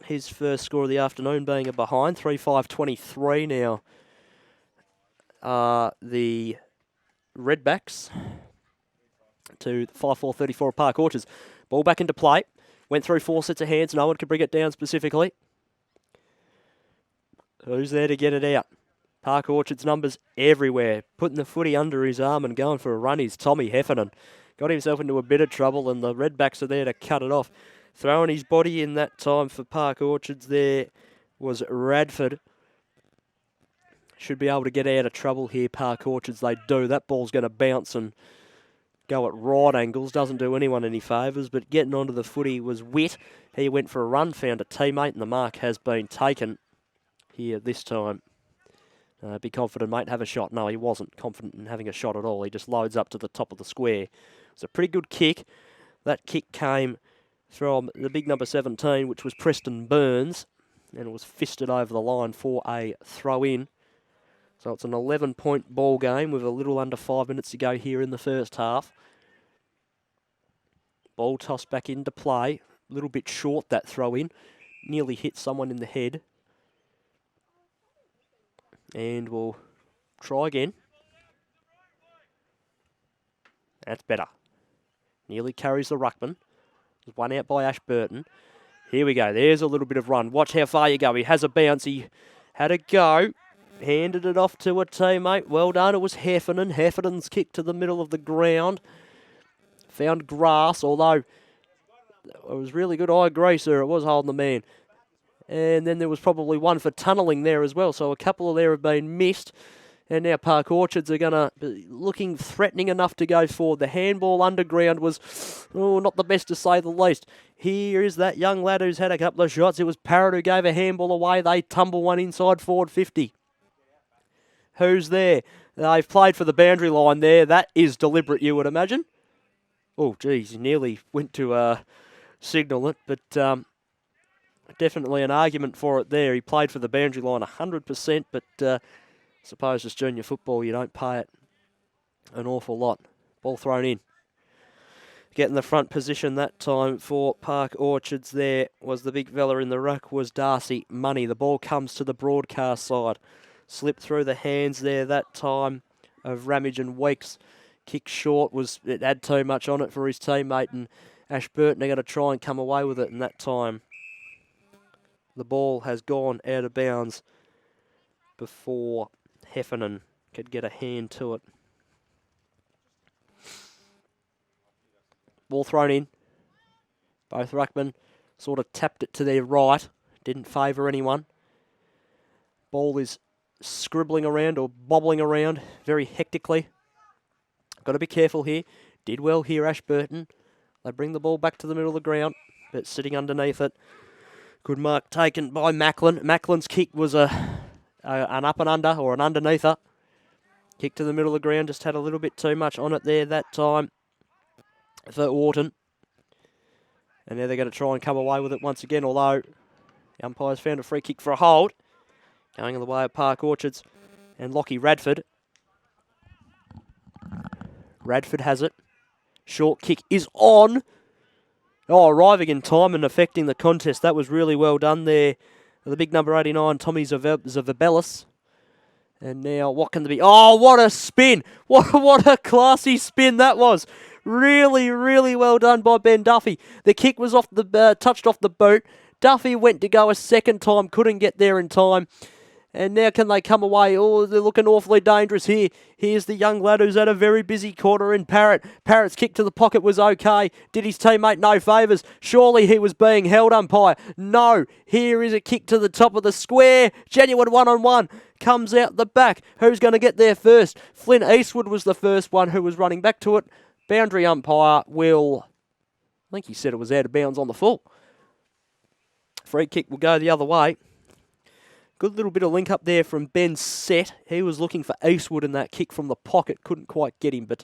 His first score of the afternoon being a behind. 3-5-23 now. The Redbacks to 5-4-34 Park Orchards. Ball back into play. Went through 4 sets of hands. No one could bring it down specifically. Who's there to get it out? Park Orchards numbers everywhere. Putting the footy under his arm and going for a run is Tommy Heffernan. Got himself into a bit of trouble, and the Redbacks are there to cut it off. Throwing his body in that time for Park Orchards there was Radford. Should be able to get out of trouble here, Park Orchards. They do. That ball's going to bounce and go at right angles. Doesn't do anyone any favours, but getting onto the footy was wet. He went for a run, found a teammate, and the mark has been taken here this time. Be confident, mate, have a shot. No, he wasn't confident in having a shot at all. He just loads up to the top of the square. It's a pretty good kick. That kick came from the big number 17, which was Preston Burns, and it was fisted over the line for a throw-in. So it's an 11-point ball game with a little under 5 minutes to go here in the first half. Ball tossed back into play. A little bit short, that throw-in. Nearly hit someone in the head. And we'll try again. That's better. Nearly carries the ruckman. There's one out by Ashburton. Here we go. There's a little bit of run. Watch how far you go. He has a bounce. He had a go. Handed it off to a teammate. Well done. It was Heffernan. Heffernan's kick to the middle of the ground. Found grass, although it was really good. I agree, sir. It was holding the man. And then there was probably one for tunnelling there as well. So a couple of there have been missed. And now Park Orchards are going to be looking threatening enough to go forward. The handball underground was not the best to say the least. Here is that young lad who's had a couple of shots. It was Parrott who gave a handball away. They tumble one inside forward 50. Who's there? They've played for the boundary line there. That is deliberate, you would imagine. Oh, geez, he nearly went to signal it, but definitely an argument for it there. He played for the boundary line 100%, but I suppose it's junior football. You don't pay it an awful lot. Ball thrown in. Getting the front position that time for Park Orchards there was the big fella in the ruck was Darcy Money. The ball comes to the broadcast side. Slipped through the hands there that time of Ramage and Weeks. Kick short, it had too much on it for his teammate, and Ashburton are going to try and come away with it, and that time the ball has gone out of bounds before Heffernan could get a hand to it. Ball thrown in. Both ruckmen sort of tapped it to their right. Didn't favour anyone. Ball is scribbling around or bobbling around very hectically. Got to be careful here. Did well here, Ashburton. They bring the ball back to the middle of the ground, but sitting underneath it. Good mark taken by Macklin. Macklin's kick was an up and under or an underneather. Kick to the middle of the ground, just had a little bit too much on it there that time for Wharton. And now they're going to try and come away with it once again, although the umpires found a free kick for a hold. Going in the way of Park Orchards and Lockie Radford. Radford has it. Short kick is on. Oh, arriving in time and affecting the contest. That was really well done there. The big number 89, Tommy Zavabelis. And now, what can there be? Oh, what a spin! What a classy spin that was! Really, really well done by Ben Duffy. The kick was off the touched off the boot. Duffy went to go a second time, couldn't get there in time. And now can they come away? Oh, they're looking awfully dangerous here. Here's the young lad who's had a very busy quarter in Parrott. Parrott's kick to the pocket was okay. Did his teammate no favours? Surely he was being held, umpire. No. Here is a kick to the top of the square. Genuine one-on-one. Comes out the back. Who's going to get there first? Flynn Eastwood was the first one who was running back to it. Boundary umpire will... I think he said it was out of bounds on the full. Free kick will go the other way. Good little bit of link up there from Ben Sett. He was looking for Eastwood in that kick from the pocket. Couldn't quite get him, but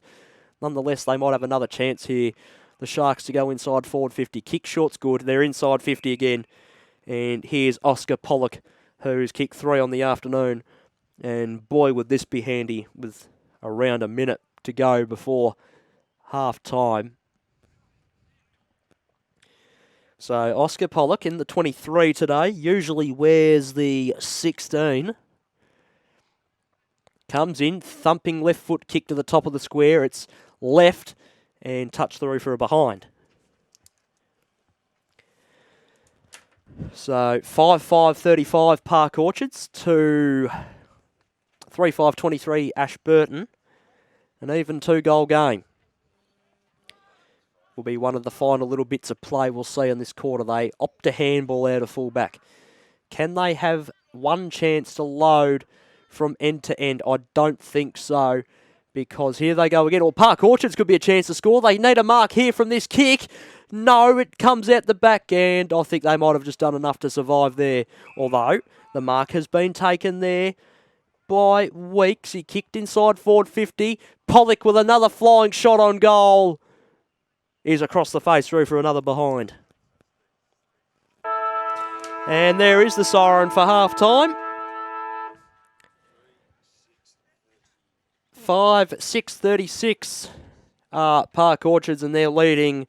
nonetheless, they might have another chance here. The Sharks to go inside forward 50. Kick short's good. They're inside 50 again. And here's Oscar Pollock, who's kicked 3 on the afternoon. And boy, would this be handy with around a minute to go before half time. So Oscar Pollock in the 23 today, usually wears the 16. Comes in, thumping left foot kick to the top of the square. It's left and touch through for a behind. So 5-5-35 Park Orchards to 3-5-23 Ashburton. An even 2-goal game. Will be one of the final little bits of play we'll see in this quarter. They opt to handball out of fullback. Can they have one chance to load from end to end? I don't think so, because here they go again. Well, Park Orchards could be a chance to score. They need a mark here from this kick. No, it comes out the back, and I think they might have just done enough to survive there. Although the mark has been taken there by Weeks. He kicked inside forward 50. Pollock with another flying shot on goal. Is across the face through for another behind. And there is the siren for half-time. 5-6-36 Park Orchards, and they're leading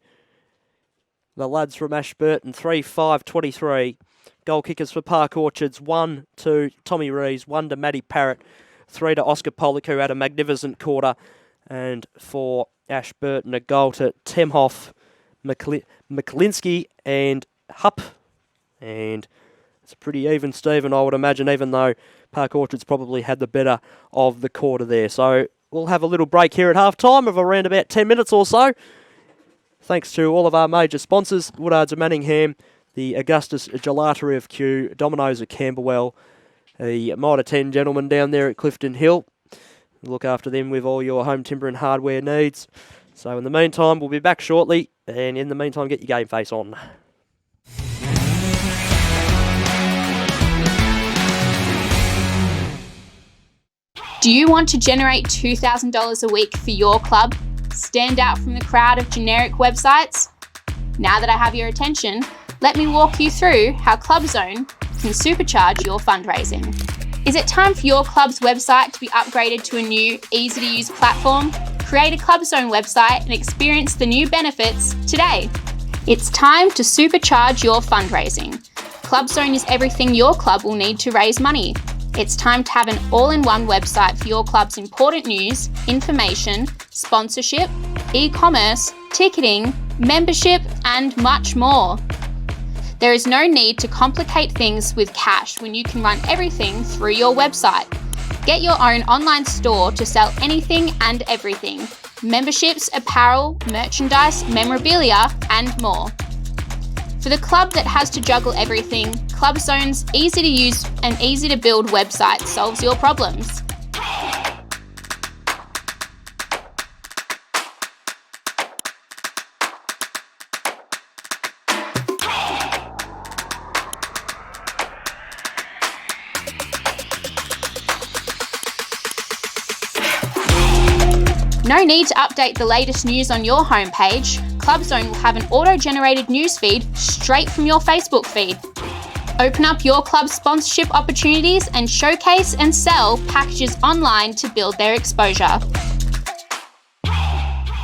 the lads from Ashburton 3-5-23. Goal kickers for Park Orchards, 1 to Tommy Rees, 1 to Matty Parrott, 3 to Oscar Pollock, who had a magnificent quarter, and for Ashburton, a goal to Temhoff, McLinsky and Hupp. And it's a pretty even Stephen, I would imagine, even though Park Orchards probably had the better of the quarter there. So we'll have a little break here at half-time of around about 10 minutes or so. Thanks to all of our major sponsors, Woodards of Manningham, the Augustus Gelatery of Kew, Domino's of Camberwell, the Mitre 10 gentlemen down there at Clifton Hill. Look after them with all your home timber and hardware needs. So in the meantime, we'll be back shortly. And in the meantime, get your GameFace on. Do you want to generate $2,000 a week for your club? Stand out from the crowd of generic websites? Now that I have your attention, let me walk you through how ClubZone can supercharge your fundraising. Is it time for your club's website to be upgraded to a new, easy-to-use platform? Create a ClubZone website and experience the new benefits today. It's time to supercharge your fundraising. ClubZone is everything your club will need to raise money. It's time to have an all-in-one website for your club's important news, information, sponsorship, e-commerce, ticketing, membership, and much more. There is no need to complicate things with cash when you can run everything through your website. Get your own online store to sell anything and everything. Memberships, apparel, merchandise, memorabilia, and more. For the club that has to juggle everything, Clubzone's easy to use and easy to build website solves your problems. No need to update the latest news on your homepage. Clubzone will have an auto-generated newsfeed straight from your Facebook feed. Open up your club's sponsorship opportunities and showcase and sell packages online to build their exposure.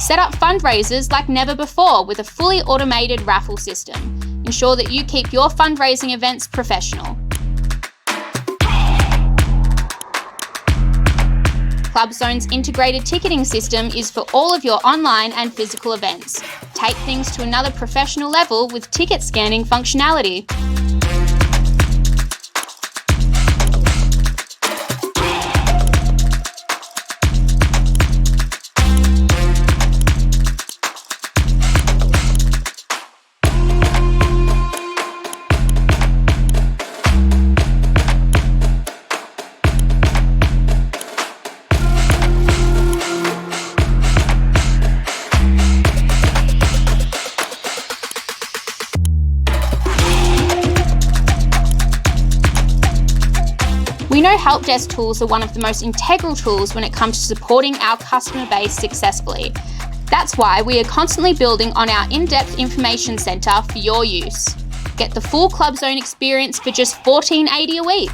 Set up fundraisers like never before with a fully automated raffle system. Ensure that you keep your fundraising events professional. Clubzone's integrated ticketing system is for all of your online and physical events. Take things to another professional level with ticket scanning functionality. We know help desk tools are one of the most integral tools when it comes to supporting our customer base successfully. That's why we are constantly building on our in-depth information centre for your use. Get the full Clubzone experience for just $14.80 a week.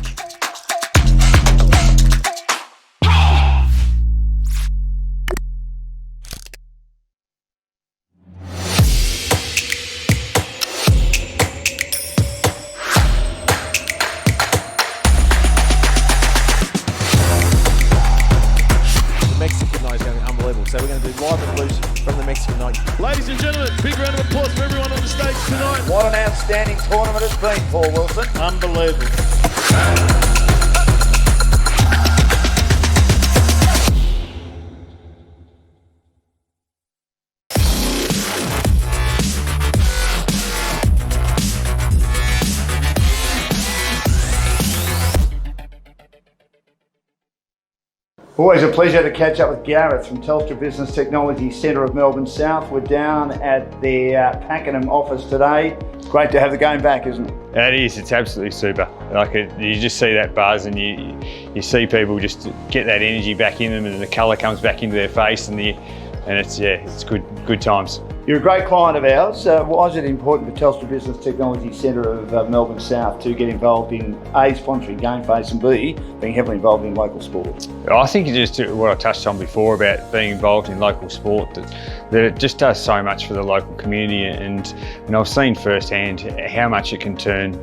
So we're going to do live and loose from the Mexican night. Ladies and gentlemen, big round of applause for everyone on the stage tonight. What an outstanding tournament it's been, Paul Wilson. Unbelievable. Always a pleasure to catch up with Gareth from Telstra Business Technology Centre of Melbourne South. We're down at the Pakenham office today. Great to have the game back, isn't it? It is. It's absolutely super. You just see that buzz, and you see people just get that energy back in them, and the colour comes back into their face, and it's good times. You're a great client of ours. Why is it important for Telstra Business Technology Centre of Melbourne South to get involved in A, sponsoring GameFace, and B, being heavily involved in local sport? I think it's just what I touched on before about being involved in local sport, that it just does so much for the local community, and I've seen firsthand how much it can turn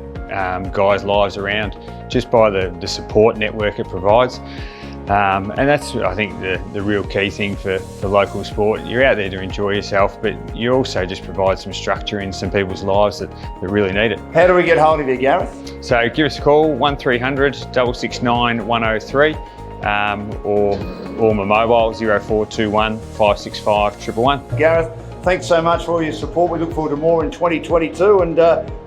guys' lives around just by the support network it provides. And that's, I think, the real key thing for local sport. You're out there to enjoy yourself, but you also just provide some structure in some people's lives that really need it. How do we get hold of you, Gareth? So give us a call, 1300 669 103, or my mobile, 0421 565 111. Gareth, thanks so much for all your support. We look forward to more in 2022, and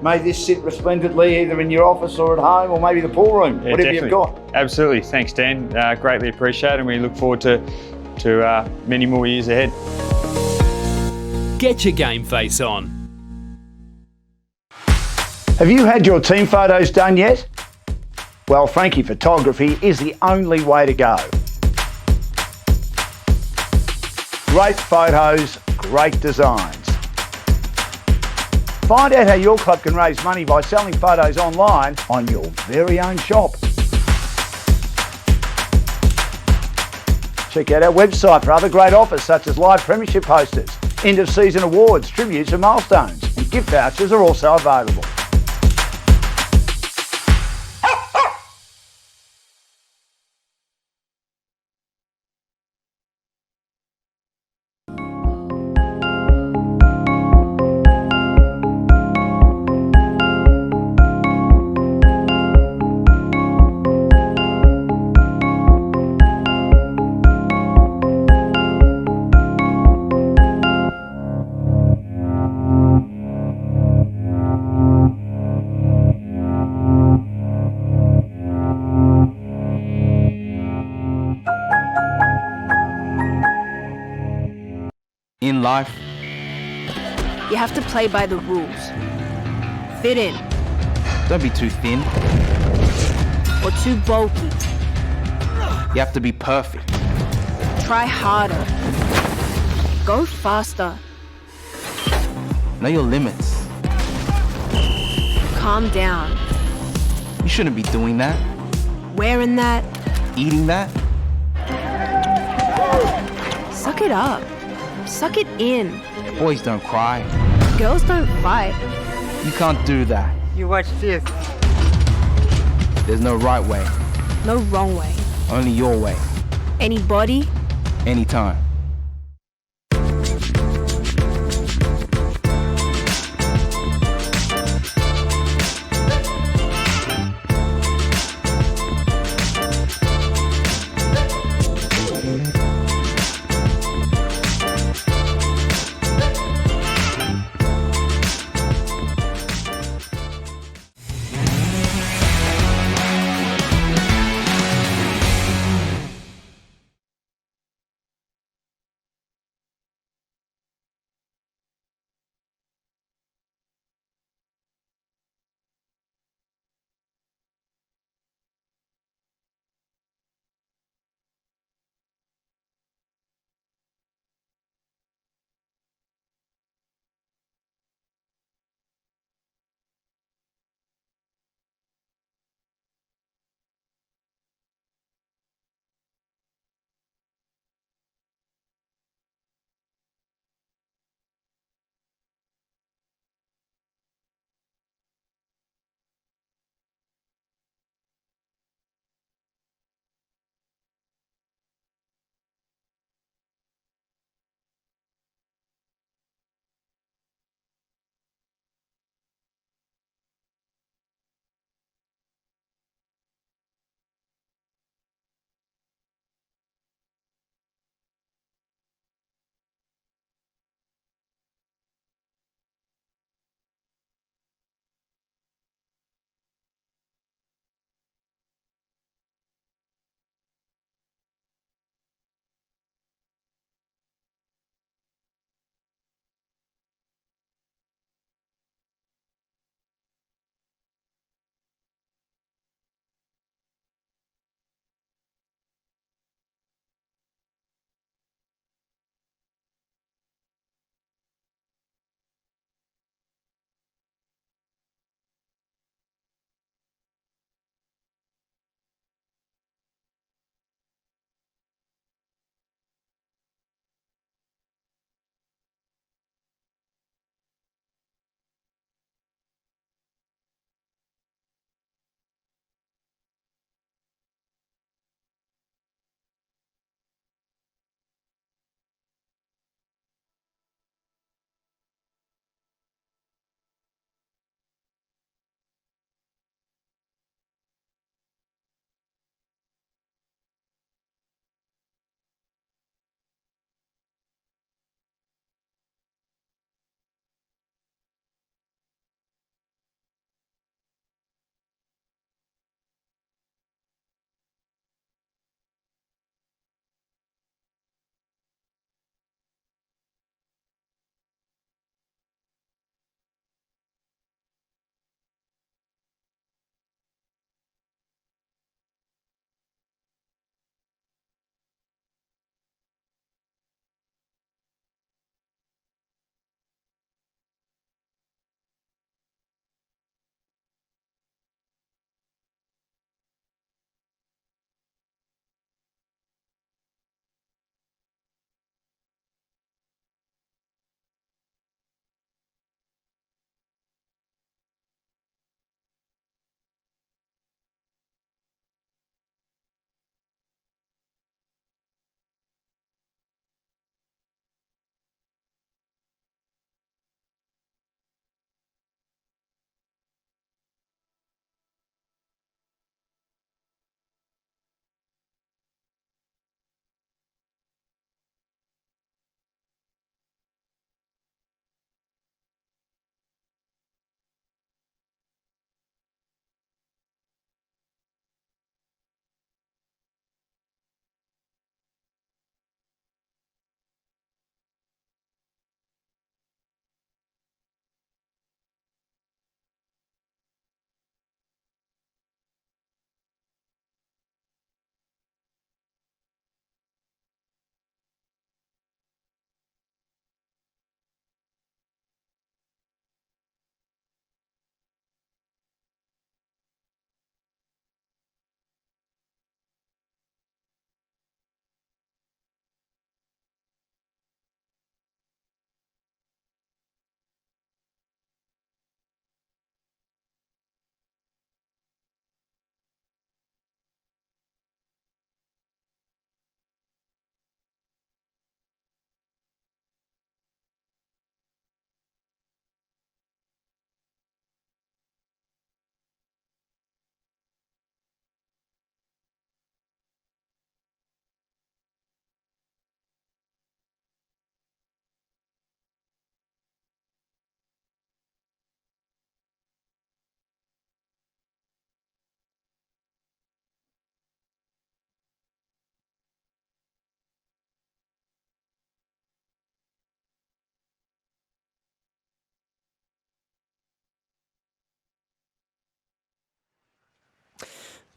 may this sit resplendently either in your office or at home, or maybe the pool room, Yeah, whatever definitely. you've got. Absolutely, thanks Dan, greatly appreciate it, and we look forward to many more years ahead. Get your game face on. Have you had your team photos done yet? Well, Frankie Photography is the only way to go. Great photos, great designs. Find out how your club can raise money by selling photos online on your very own shop. Check out our website for other great offers such as live premiership posters, end of season awards, tributes and milestones, and gift vouchers are also available. in life, You have to play by the rules. Fit in don't be too thin. or too bulky. You have to be perfect. Try harder. Go faster. Know your limits. Calm down. You shouldn't be doing that. Wearing that. Eating that. Suck it up. Suck it in. Boys don't cry. Girls don't fight. You can't do that. You watch this. There's no right way, No wrong way. only your way, Anybody, anytime.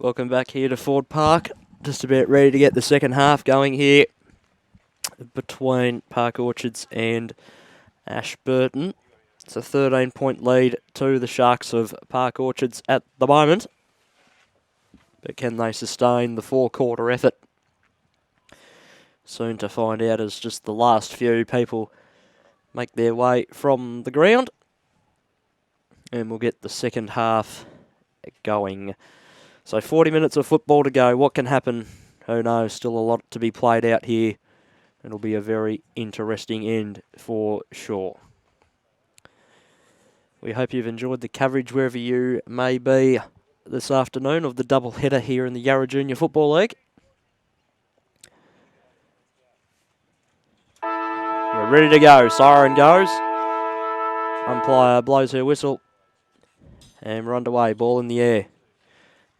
Welcome back here to Ford Park. Just about ready to get the second half going here between Park Orchards and Ashburton. It's a 13-point lead to the Sharks of Park Orchards at the moment. But can they sustain the four-quarter effort? Soon to find out as just the last few people make their way from the ground. And we'll get the second half going. So 40 minutes of football to go. What can happen? Who knows? Still a lot to be played out here. It'll be a very interesting end for sure. We hope you've enjoyed the coverage wherever you may be this afternoon of the double header here in the Yarra Junior Football League. We're ready to go. Siren goes. Umpire blows her whistle. And we're underway. Ball in the air.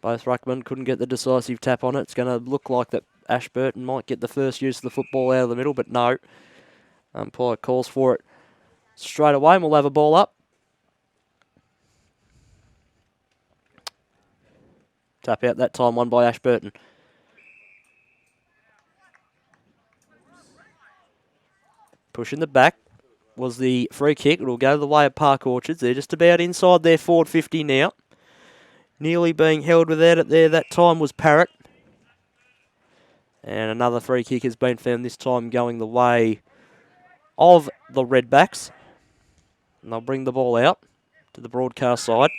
Both ruckmen couldn't get the decisive tap on it. It's going to look like that Ashburton might get the first use of the football out of the middle, but no. Umpire calls for it straight away, and we'll have a ball up. Tap out that time, won by Ashburton. Push in the back was the free kick. It'll go the way of Park Orchards. They're just about inside their forward 50 now. Nearly being held without it there. That time was Parrott. And another free kick has been found, this time going the way of the Redbacks. And they'll bring the ball out to the broadcast side.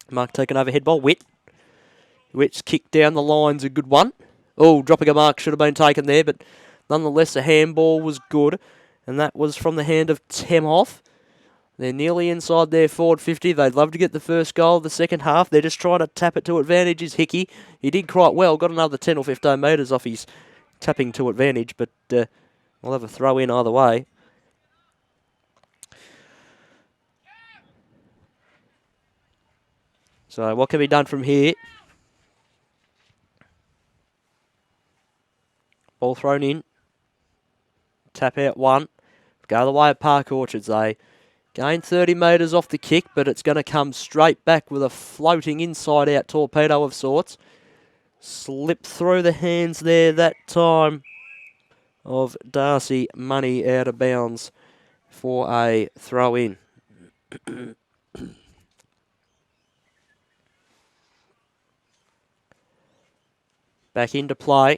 Mark taking overhead ball. Witt's kick down the line's a good one. Oh, dropping a mark should have been taken there, but nonetheless the handball was good. And that was from the hand of Temhoff. They're nearly inside their forward 50. They'd love to get the first goal of the second half. They're just trying to tap it to advantage is Hickey. He did quite well. Got another 10 or 15 metres off his tapping to advantage, but we'll have a throw in either way. So what can be done from here? Ball thrown in. Tap out one. Go the way of Park Orchards, they gain 30 metres off the kick, but it's going to come straight back with a floating inside-out torpedo of sorts. Slipped through the hands there that time of Darcy Money out of bounds for a throw-in. Back into play.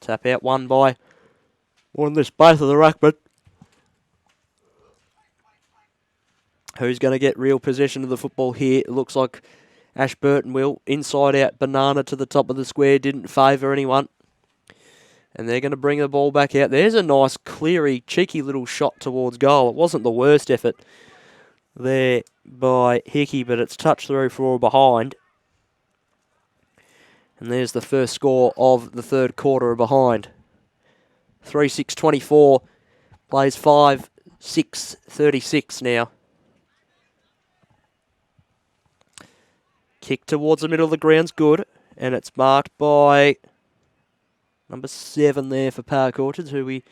Tap out one by both of the ruckmen. Who's going to get real possession of the football here? It looks like Ashburton will. Inside out banana to the top of the square. Didn't favour anyone. And they're going to bring the ball back out. There's a nice, cleary, cheeky little shot towards goal. It wasn't the worst effort there by Hickey, but it's touched through for behind. And there's the first score of the third quarter behind. 3-6-24. Plays 5-6-36 now. Kick towards the middle of the ground's good, and it's marked by number 7 there for Park Orchards, who we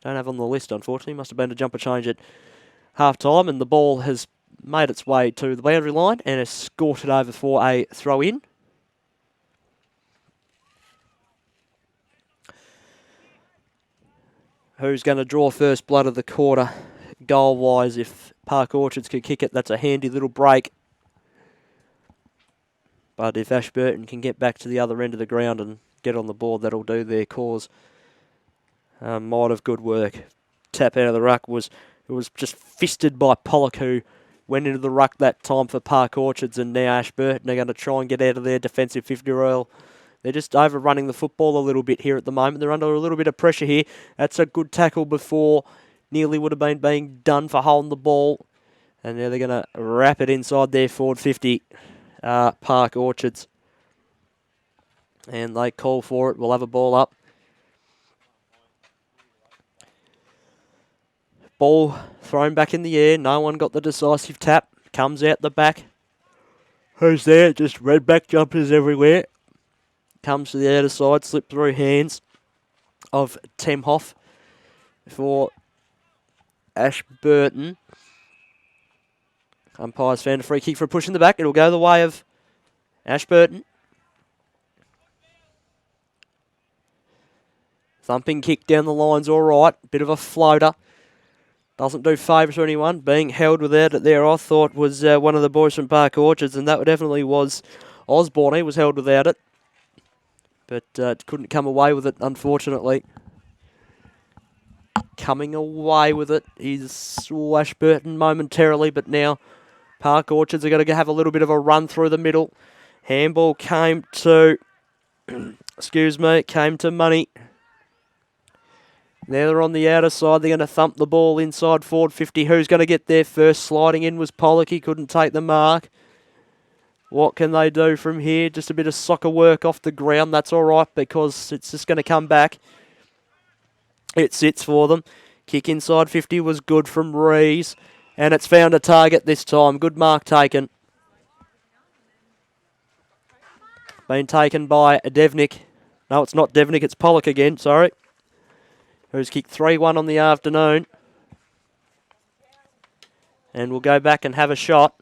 don't have on the list, unfortunately. Must have been a jumper change at half-time, and the ball has made its way to the boundary line and is escorted over for a throw-in. Who's going to draw first blood of the quarter goal-wise? If Park Orchards could kick it, that's a handy little break. But if Ashburton can get back to the other end of the ground and get on the board, that'll do their cause. Might of good work. Tap out of the ruck was just fisted by Pollock, who went into the ruck that time for Park Orchards, and now Ashburton are going to try and get out of their defensive 50 royal. They're just overrunning the football a little bit here at the moment. They're under a little bit of pressure here. That's a good tackle before. Nearly would have been being done for holding the ball. And now they're going to wrap it inside their forward 50. Park Orchards. And they call for it. We'll have a ball up. Ball thrown back in the air. No one got the decisive tap. Comes out the back. Who's there? Just Redback jumpers everywhere. Comes to the outer side. Slip through hands of Temhoff for Ashburton. Umpires found a free kick for a push in the back. It'll go the way of Ashburton. Thumping kick down the line's all right. Bit of a floater. Doesn't do favours to anyone. Being held without it there, I thought, was one of the boys from Park Orchards, and that definitely was Osborne. He was held without it. But couldn't come away with it, unfortunately. Coming away with it is Ashburton momentarily, but now Park Orchards are going to have a little bit of a run through the middle. Handball came to, came to Money. Now they're on the outer side. They're going to thump the ball inside forward 50. Who's going to get there first? Sliding in was Pollock. He couldn't take the mark. What can they do from here? Just a bit of soccer work off the ground. That's all right because it's just going to come back. It sits for them. Kick inside 50 was good from Rees. And it's found a target this time. Good mark taken. Been taken by Devnick. No, it's not Devnick. It's Pollock again. Sorry. Who's kicked 3-1 on the afternoon. And we'll go back and have a shot.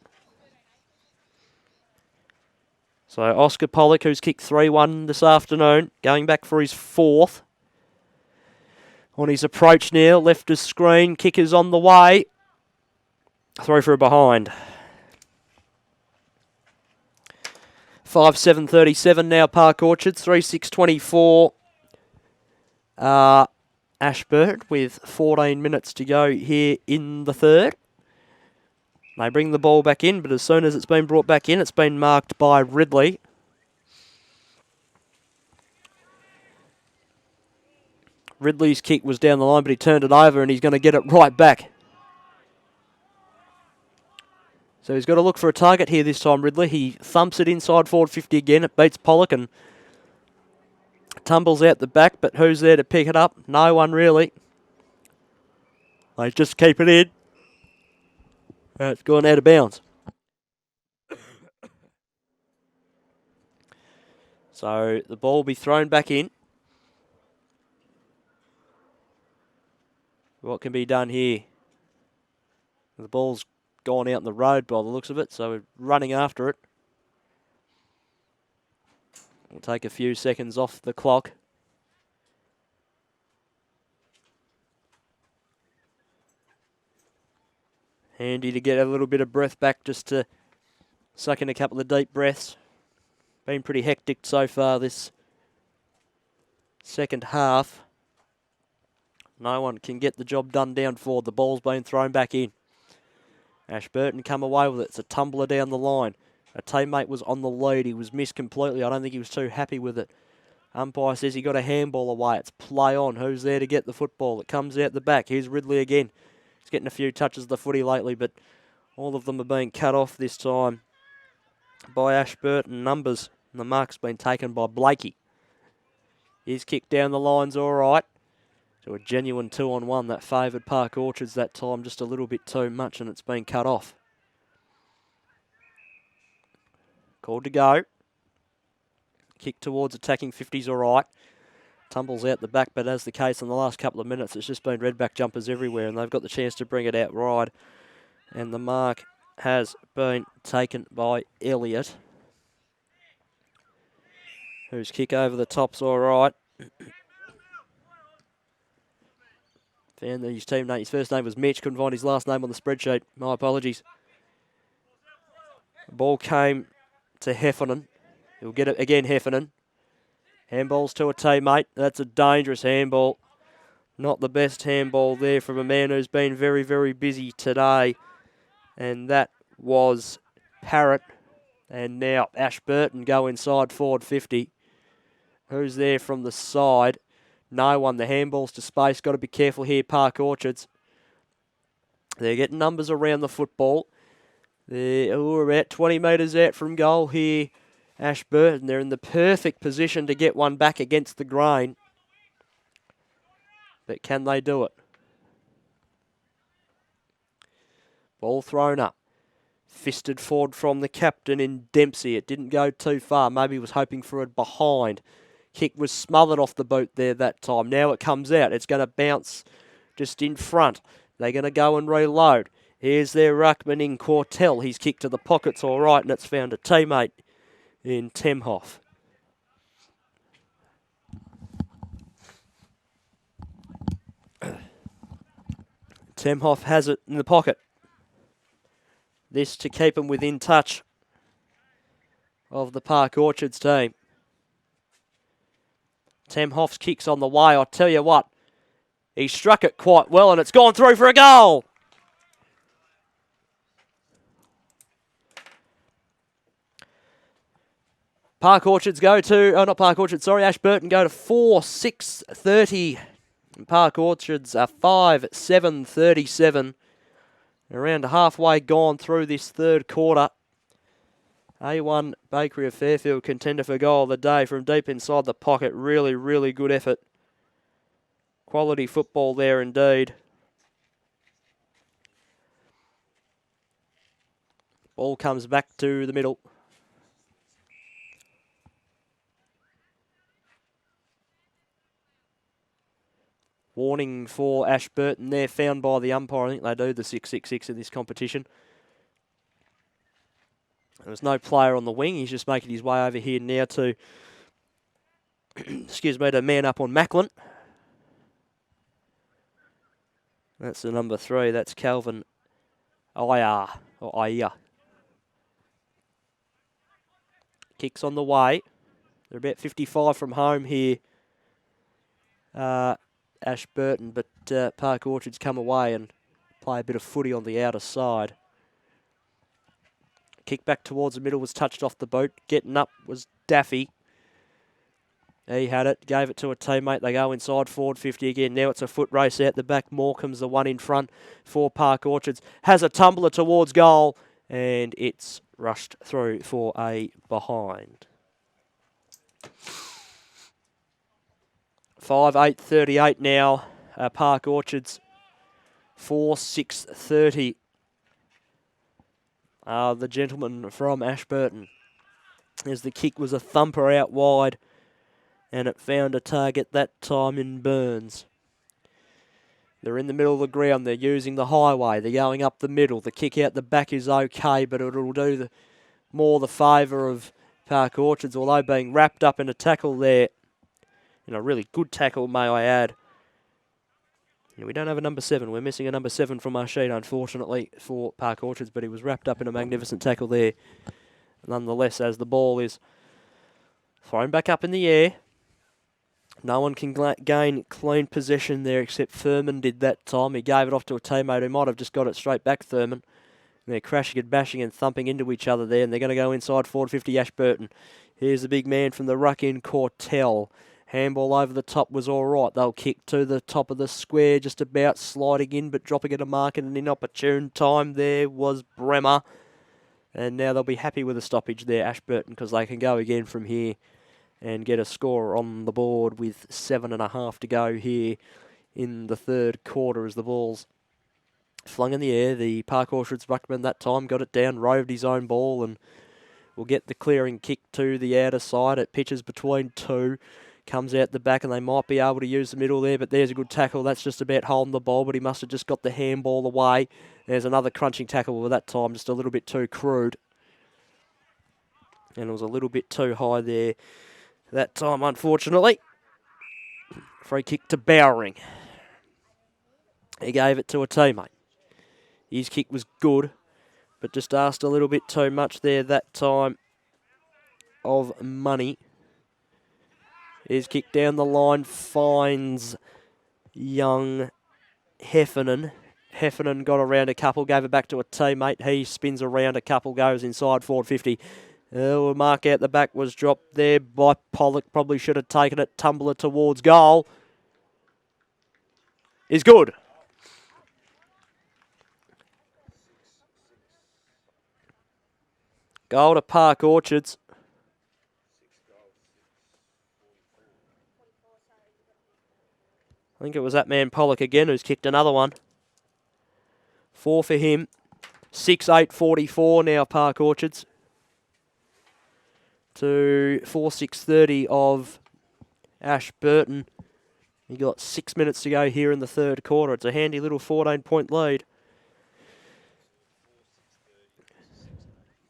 So Oscar Pollock, who's kicked 3-1 this afternoon, going back for his 4th. On his approach now, left of screen, kick is on the way. Throw for a behind. 5-7-37 now, Park Orchards, 3-6-24. Ashburton with 14 minutes to go here in the third. They bring the ball back in, but as soon as it's been brought back in, it's been marked by Ridley. Ridley's kick was down the line, but he turned it over and he's going to get it right back. So he's got to look for a target here this time, Ridley. He thumps it inside forward 50 again. It beats Pollock and tumbles out the back, but who's there to pick it up? No one really. They just keep it in. It's gone out of bounds. So the ball will be thrown back in. What can be done here? The ball's gone out in the road by the looks of it, so we're running after it. We'll take a few seconds off the clock. Handy to get a little bit of breath back just to suck in a couple of deep breaths. Been pretty hectic so far this second half. No one can get the job done down forward. The ball's been thrown back in. Ashburton come away with it. It's a tumbler down the line. A teammate was on the lead. He was missed completely. I don't think he was too happy with it. Umpire says he got a handball away. It's play on. Who's there to get the football? It comes out the back. Here's Ridley again. He's getting a few touches of the footy lately, but all of them are being cut off this time by Ashburton numbers. And the mark's been taken by Blakey. His kick down the line's all right. To a genuine 2-on-1 that favoured Park Orchards that time just a little bit too much, and it's been cut off. Called to go. Kick towards attacking 50's all right. Tumbles out the back, but as the case in the last couple of minutes, it's just been redback jumpers everywhere, and they've got the chance to bring it out wide. And the mark has been taken by Elliott, whose kick over the top's all right. Found his teammate. His first name was Mitch. Couldn't find his last name on the spreadsheet. My apologies. The ball came to Heffernan. He'll get it again, Heffernan. Handballs to a teammate. That's a dangerous handball. Not the best handball there from a man who's been very, very busy today. And that was Parrott. And now Ashburton go inside forward 50. Who's there from the side? No one. The handball's to space. Got to be careful here, Park Orchards. They're getting numbers around the football. They're about 20 metres out from goal here, Ashburton. They're in the perfect position to get one back against the grain. But can they do it? Ball thrown up. Fisted forward from the captain in Dempsey. It didn't go too far. Maybe he was hoping for it behind. Kick was smothered off the boot there that time. Now it comes out. It's going to bounce just in front. They're going to go and reload. Here's their ruckman in Quartel. He's kicked to the pockets all right, and it's found a teammate in Temhoff. Temhoff has it in the pocket. This to keep him within touch of the Park Orchards team. Temhoff's kick's on the way. I'll tell you what, he struck it quite well and it's gone through for a goal. Park Orchards go to, not Park Orchards, sorry, Ashburton go to 4-6-30. Park Orchards are 5-7-37. Around halfway gone through this third quarter. A1 Bakery of Fairfield contender for goal of the day from deep inside the pocket. Really, really good effort. Quality football there indeed. Ball comes back to the middle. Warning for Ashburton there, found by the umpire. I think they do the 6-6-6 in this competition. There's no player on the wing. He's just making his way over here now to, excuse me, to man up on Macklin. That's the number 3. That's Calvin Iyer, or Iyer. Kicks on the way. They're about 55 from home here. Ashburton, but Park Orchards come away and play a bit of footy on the outer side. Kick back towards the middle was touched off the boot. Getting up was Daffy. He had it, gave it to a teammate. They go inside forward 50 again. Now it's a foot race out the back. Morecambe's the one in front for Park Orchards. Has a tumbler towards goal and it's rushed through for a behind. 5-8-38 now. Park Orchards 4-6-30. The gentleman from Ashburton. As the kick was a thumper out wide and it found a target that time in Burns. They're in the middle of the ground. They're using the highway. They're going up the middle. The kick out the back is okay, but it'll do more the favour of Park Orchards, although being wrapped up in a tackle there. And a really good tackle, may I add. We don't have a number 7. We're missing a number 7 from our sheet, unfortunately, for Park Orchards, but he was wrapped up in a magnificent tackle there. Nonetheless, as the ball is thrown back up in the air, no one can gain clean possession there except Thurman did that time. He gave it off to a teammate who might have just got it straight back, Thurman. And they're crashing and bashing and thumping into each other there, and they're going to go inside forward 50 Ashburton. Here's the big man from the ruck in, Cortell. Handball over the top was all right. They'll kick to the top of the square, just about sliding in, but dropping at a mark at an inopportune time there was Bremer. And now they'll be happy with a stoppage there, Ashburton, because they can go again from here and get a score on the board with 7.5 to go here in the third quarter as the ball's flung in the air. The Park Orchards ruckman that time got it down, roved his own ball, and will get the clearing kick to the outer side. It pitches between two. Comes out the back and they might be able to use the middle there, but there's a good tackle. That's just about holding the ball, but he must have just got the handball away. There's another crunching tackle, but that time just a little bit too crude. And it was a little bit too high there that time, unfortunately. Free kick to Bowering. He gave it to a teammate. His kick was good, but just asked a little bit too much there that time of money. His kick down the line finds young Heffernan. Heffernan got around a couple, gave it back to a teammate. He spins around a couple, goes inside forward 50. A mark out the back was dropped there by Pollock. Probably should have taken it. Tumbler towards goal. Is good. Goal to Park Orchards. I think it was that man Pollock again who's kicked another one. 4 for him. 6-8-44 now Park Orchards. To 4-6-30 of Ashburton. You got 6 minutes to go here in the third quarter. It's a handy little 14-point lead.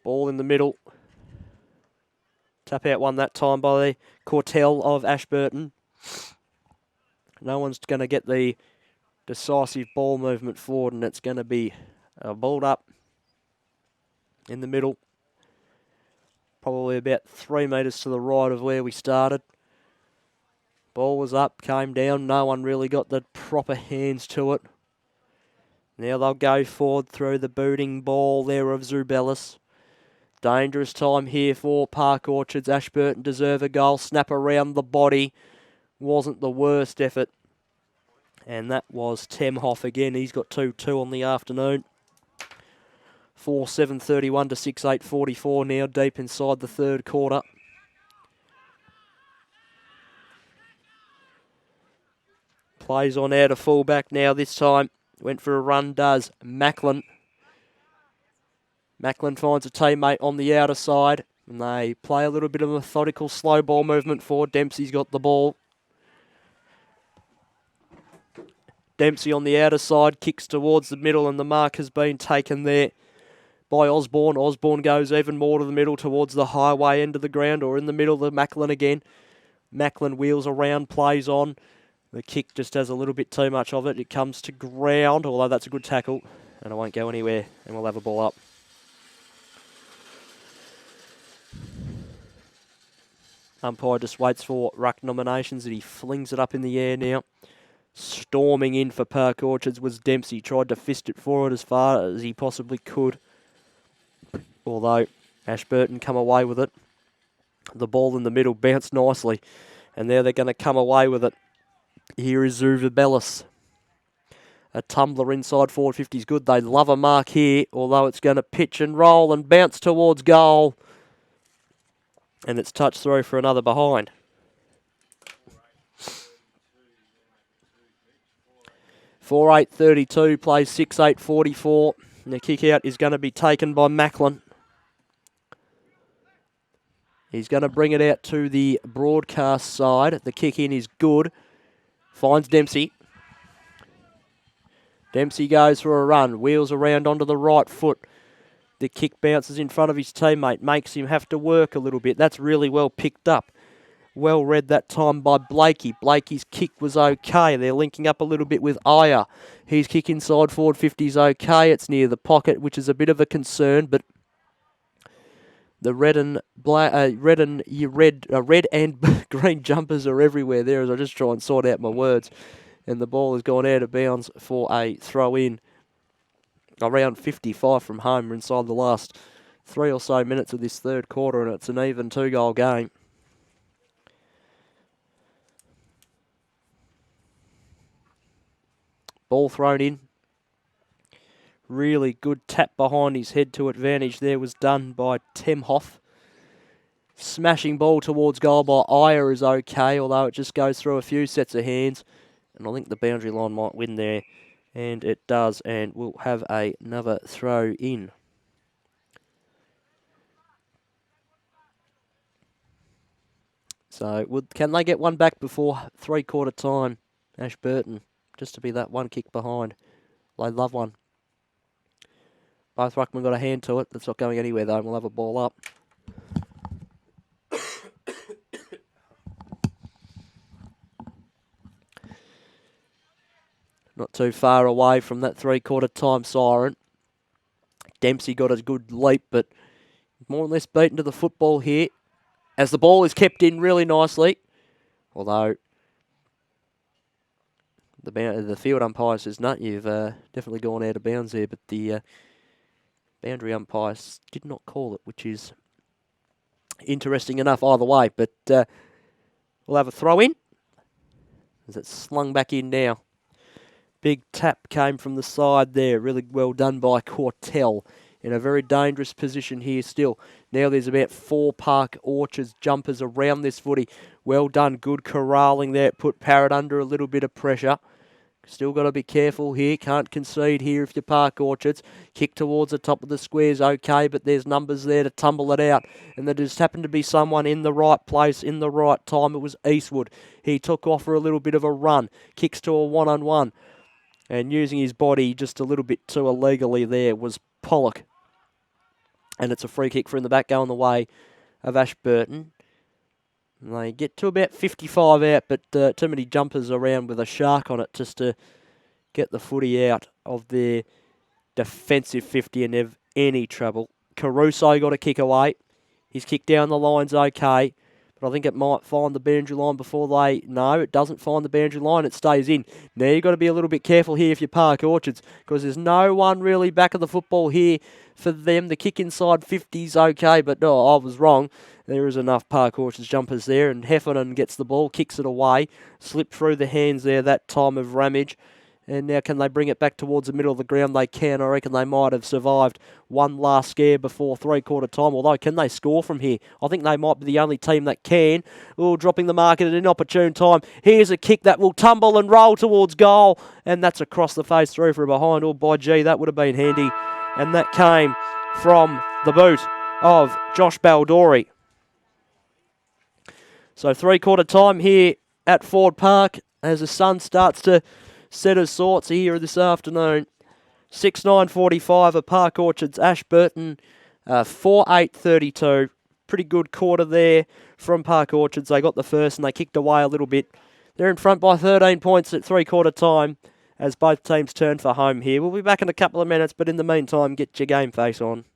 Ball in the middle. Tap out one that time by the Cortell of Ashburton. No one's going to get the decisive ball movement forward, and it's going to be balled up in the middle. Probably about 3 metres to the right of where we started. Ball was up, came down. No one really got the proper hands to it. Now they'll go forward through the booting ball there of Zubellis. Dangerous time here for Park Orchards. Ashburton deserve a goal. Snap around the body. Wasn't the worst effort. And that was Temhoff again. He's got 2-2 on the afternoon. 4-7-31 to 6-8-44 now, deep inside the third quarter. Plays on out of fullback now this time. Went for a run, does Macklin. Macklin finds a teammate on the outer side, and they play a little bit of methodical slow ball movement forward. Dempsey's got the ball. Dempsey on the outer side, kicks towards the middle, and the mark has been taken there by Osborne. Osborne goes even more to the middle towards the highway end of the ground, or in the middle of Macklin again. Macklin wheels around, plays on. The kick just has a little bit too much of it. It comes to ground, although that's a good tackle, and it won't go anywhere, and we'll have a ball up. Umpire just waits for ruck nominations, and he flings it up in the air now. Storming in for Park Orchards was Dempsey. Tried to fist it forward as far as he possibly could, although Ashburton come away with it. The ball in the middle bounced nicely, and now they're going to come away with it. Here is Zuvabellis. A tumbler inside forward 50 is good. They love a mark here, although it's going to pitch and roll and bounce towards goal. And it's touched through for another behind. For 8:32, plays 6-8-44. And the kick out is going to be taken by Macklin. He's going to bring it out to the broadcast side. The kick in is good. Finds Dempsey. Dempsey goes for a run. Wheels around onto the right foot. The kick bounces in front of his teammate. Makes him have to work a little bit. That's really well picked up. Well read that time by Blakey. Blakey's kick was okay. They're linking up a little bit with Aya. His kick inside forward 50 is okay. It's near the pocket, which is a bit of a concern, but the red and green jumpers are everywhere there as I just try and sort out my words. And the ball has gone out of bounds for a throw-in. Around 55 from home. We're inside the last 3 or so minutes of this third quarter, and it's an even 2-goal game. Ball thrown in. Really good tap behind his head to advantage there was done by Temhoff. Smashing ball towards goal by Aya is okay, although it just goes through a few sets of hands. And I think the boundary line might win there. And it does, and we'll have another throw in. So can they get one back before three-quarter time, Ashburton? Just to be that one kick behind. They love one. Both ruckmen got a hand to it. That's not going anywhere, though. We'll have a ball up. Not too far away from that three-quarter time siren. Dempsey got a good leap, but more or less beaten to the football here. As the ball is kept in really nicely. Although the field umpire says, no, you've definitely gone out of bounds there. But the boundary umpire did not call it, which is interesting enough either way. But we'll have a throw in. As it's slung back in now. Big tap came from the side there. Really well done by Cortell. In a very dangerous position here still. Now there's about 4 Park Orchards jumpers around this footy. Well done. Good corralling there. Put Parrott under a little bit of pressure. Still got to be careful here. Can't concede here if you're Park Orchards. Kick towards the top of the square's okay, but there's numbers there to tumble it out. And there just happened to be someone in the right place, in the right time. It was Eastwood. He took off for a little bit of a run. Kicks to a one-on-one. And using his body just a little bit too illegally there was Pollock. And it's a free kick from the back going the way of Ashburton. And they get to about 55 out, but too many jumpers around with a shark on it just to get the footy out of their defensive 50 and have any trouble. Caruso got a kick away. His kick down the line's okay, but I think it might find the boundary line before they... No, it doesn't find the boundary line. It stays in. Now you've got to be a little bit careful here if you Park Orchards, because there's no one really back of the football here for them. The kick inside 50's okay, but no, I was wrong. There is enough Park Orchards jumpers there, and Heffernan gets the ball, kicks it away, slipped through the hands there that time of Ramage. And now can they bring it back towards the middle of the ground? They can. I reckon they might have survived one last scare before three-quarter time. Although, can they score from here? I think they might be the only team that can. Oh, dropping the mark at an inopportune time. Here's a kick that will tumble and roll towards goal. And that's across the face through from behind. Oh, by gee, that would have been handy. And that came from the boot of Josh Baldori. So three-quarter time here at Ford Park as the sun starts to set his sorts here this afternoon. 6:9:45 of Park Orchards, Ashburton, 4:8:32. Pretty good quarter there from Park Orchards. They got the first and they kicked away a little bit. They're in front by 13 points at three-quarter time as both teams turn for home here. We'll be back in a couple of minutes, but in the meantime, get your game face on.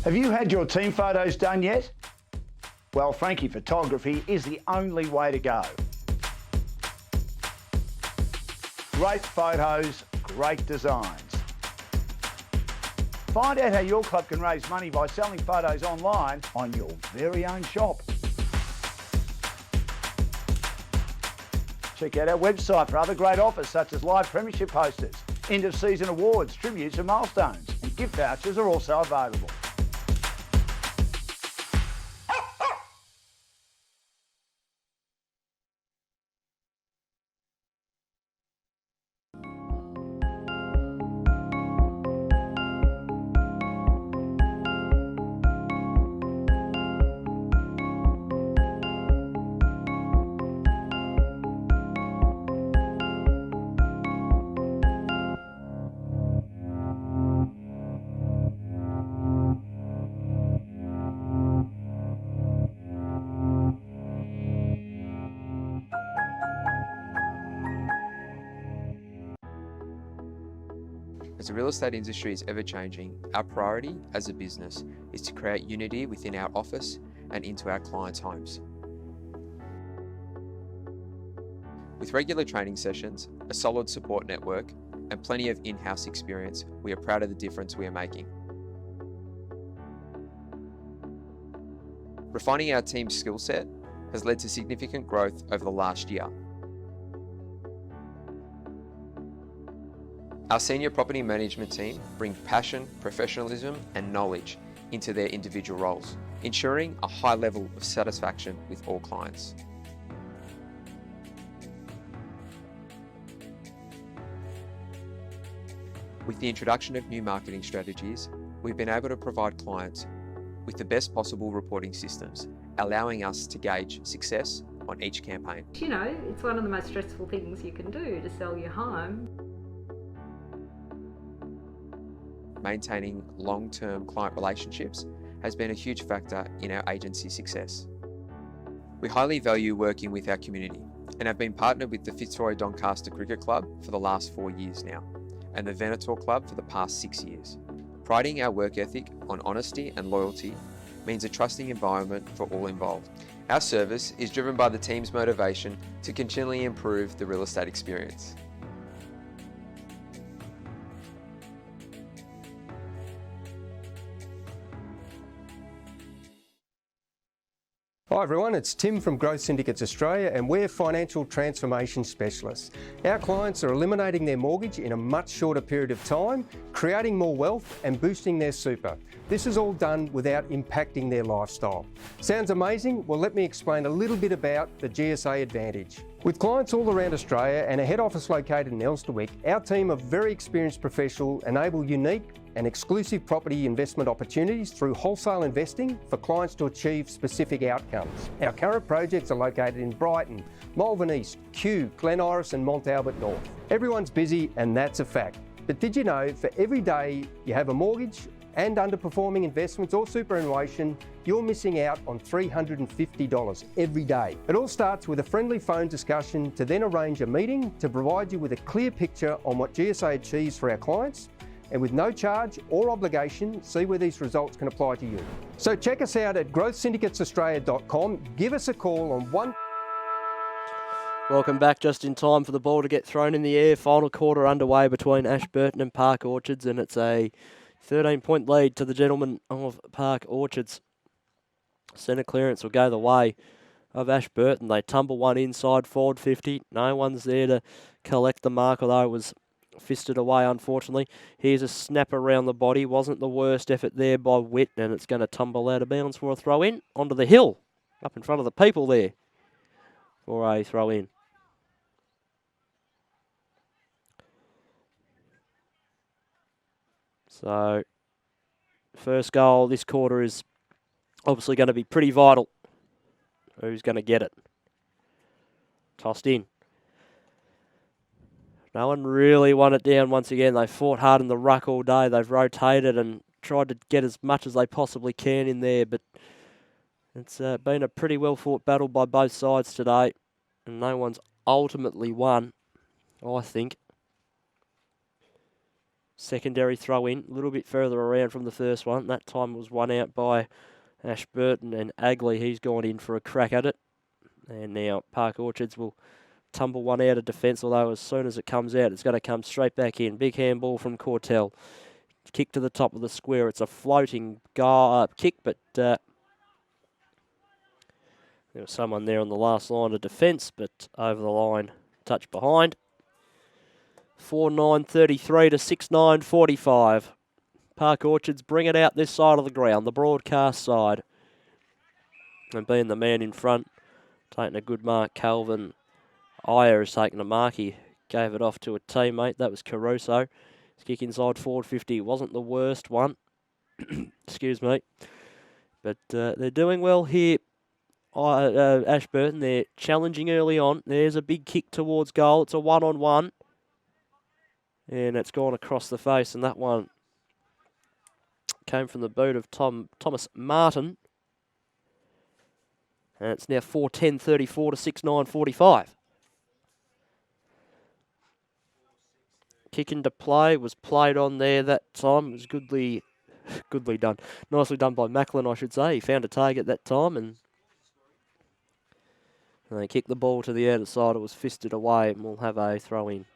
Have you had your team photos done yet? Well, Frankie Photography is the only way to go. Great photos, great designs. Find out how your club can raise money by selling photos online on your very own shop. Check out our website for other great offers such as live premiership posters, end of season awards, tributes and milestones, and gift vouchers are also available. As the real estate industry is ever changing, our priority as a business is to create unity within our office and into our clients' homes. With regular training sessions, a solid support network, and plenty of in-house experience, we are proud of the difference we are making. Refining our team's skill set has led to significant growth over the last year. Our senior property management team bring passion, professionalism, and knowledge into their individual roles, ensuring a high level of satisfaction with all clients. With the introduction of new marketing strategies, we've been able to provide clients with the best possible reporting systems, allowing us to gauge success on each campaign. You know, it's one of the most stressful things you can do to sell your home. maintaining long-term client relationships has been a huge factor in our agency success. We highly value working with our community and have been partnered with the Fitzroy Doncaster Cricket Club for the last 4 years now, and the Venator Club for the past 6 years. Priding our work ethic on honesty and loyalty means a trusting environment for all involved. Our service is driven by the team's motivation to continually improve the real estate experience. Hi everyone, it's Tim from Growth Syndicates Australia and we're financial transformation specialists. Our clients are eliminating their mortgage in a much shorter period of time, creating more wealth and boosting their super. This is all done without impacting their lifestyle. Sounds amazing? Well, let me explain a little bit about the GSA Advantage. With clients all around Australia and a head office located in Elsternwick, our team of very experienced professionals enable unique and exclusive property investment opportunities through wholesale investing for clients to achieve specific outcomes. Our current projects are located in Brighton, Malvern East, Kew, Glen Iris and Mont Albert North. Everyone's busy and that's a fact. But did you know for every day you have a mortgage and underperforming investments or superannuation, you're missing out on $350 every day. It all starts with a friendly phone discussion to then arrange a meeting to provide you with a clear picture on what GSA achieves for our clients, and with no charge or obligation, see where these results can apply to you. So check us out at growthsyndicatesaustralia.com. Give us a call on 1... Welcome back, just in time for the ball to get thrown in the air. Final quarter underway between Ashburton and Park Orchards, and it's a 13-point lead to the gentlemen of Park Orchards. Centre clearance will go the way of Ashburton. They tumble one inside forward 50. No one's there to collect the mark, although it was fisted away, unfortunately. Here's a snap around the body. Wasn't the worst effort there by Witt, and it's going to tumble out of bounds for a throw-in onto the hill, up in front of the people there for a throw-in. So, first goal this quarter is obviously going to be pretty vital. Who's going to get it? Tossed in. No one really won it down once again. They fought hard in the ruck all day. They've rotated and tried to get as much as they possibly can in there, but it's been a pretty well-fought battle by both sides today, and no one's ultimately won, I think. Secondary throw-in, a little bit further around from the first one. That time it was won out by Ashburton, and Agley, he's gone in for a crack at it. And now Park Orchards will tumble one out of defence, although as soon as it comes out, it's going to come straight back in. Big handball from Cortell. Kick to the top of the square. It's a floating kick, but there was someone there on the last line of defence, but over the line, touch behind. 4-9-33 to 6-9-45. Park Orchards bring it out this side of the ground, the broadcast side. And being the man in front, taking a good mark, Calvin Ayer has taken a mark. He gave it off to a teammate. That was Caruso. His kick inside forward 50 wasn't the worst one. Excuse me. But they're doing well here. Ashburton, they're challenging early on. There's a big kick towards goal. It's a one-on-one. And it's gone across the face, and that one came from the boot of Thomas Martin. And it's now 4-10-34 to 6-9-45. Kick into play, was played on there that time. It was goodly done. Nicely done by Macklin, I should say. He found a target that time, and they kicked the ball to the outer side. It was fisted away, and we'll have a throw-in.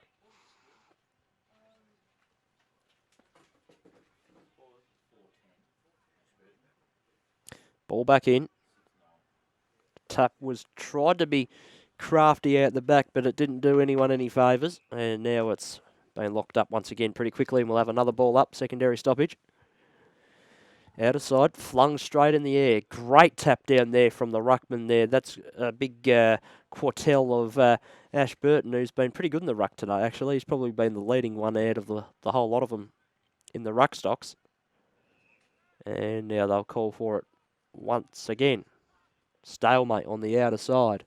Ball back in. Tap was tried to be crafty out the back, but it didn't do anyone any favours. And now it's been locked up once again pretty quickly, and we'll have another ball up. Secondary stoppage. Outer side, flung straight in the air. Great tap down there from the ruckman there. That's a big quartel of Ashburton, who's been pretty good in the ruck today, actually. He's probably been the leading one out of the whole lot of them in the ruck stocks. And now they'll call for it once again. Stalemate on the outer side.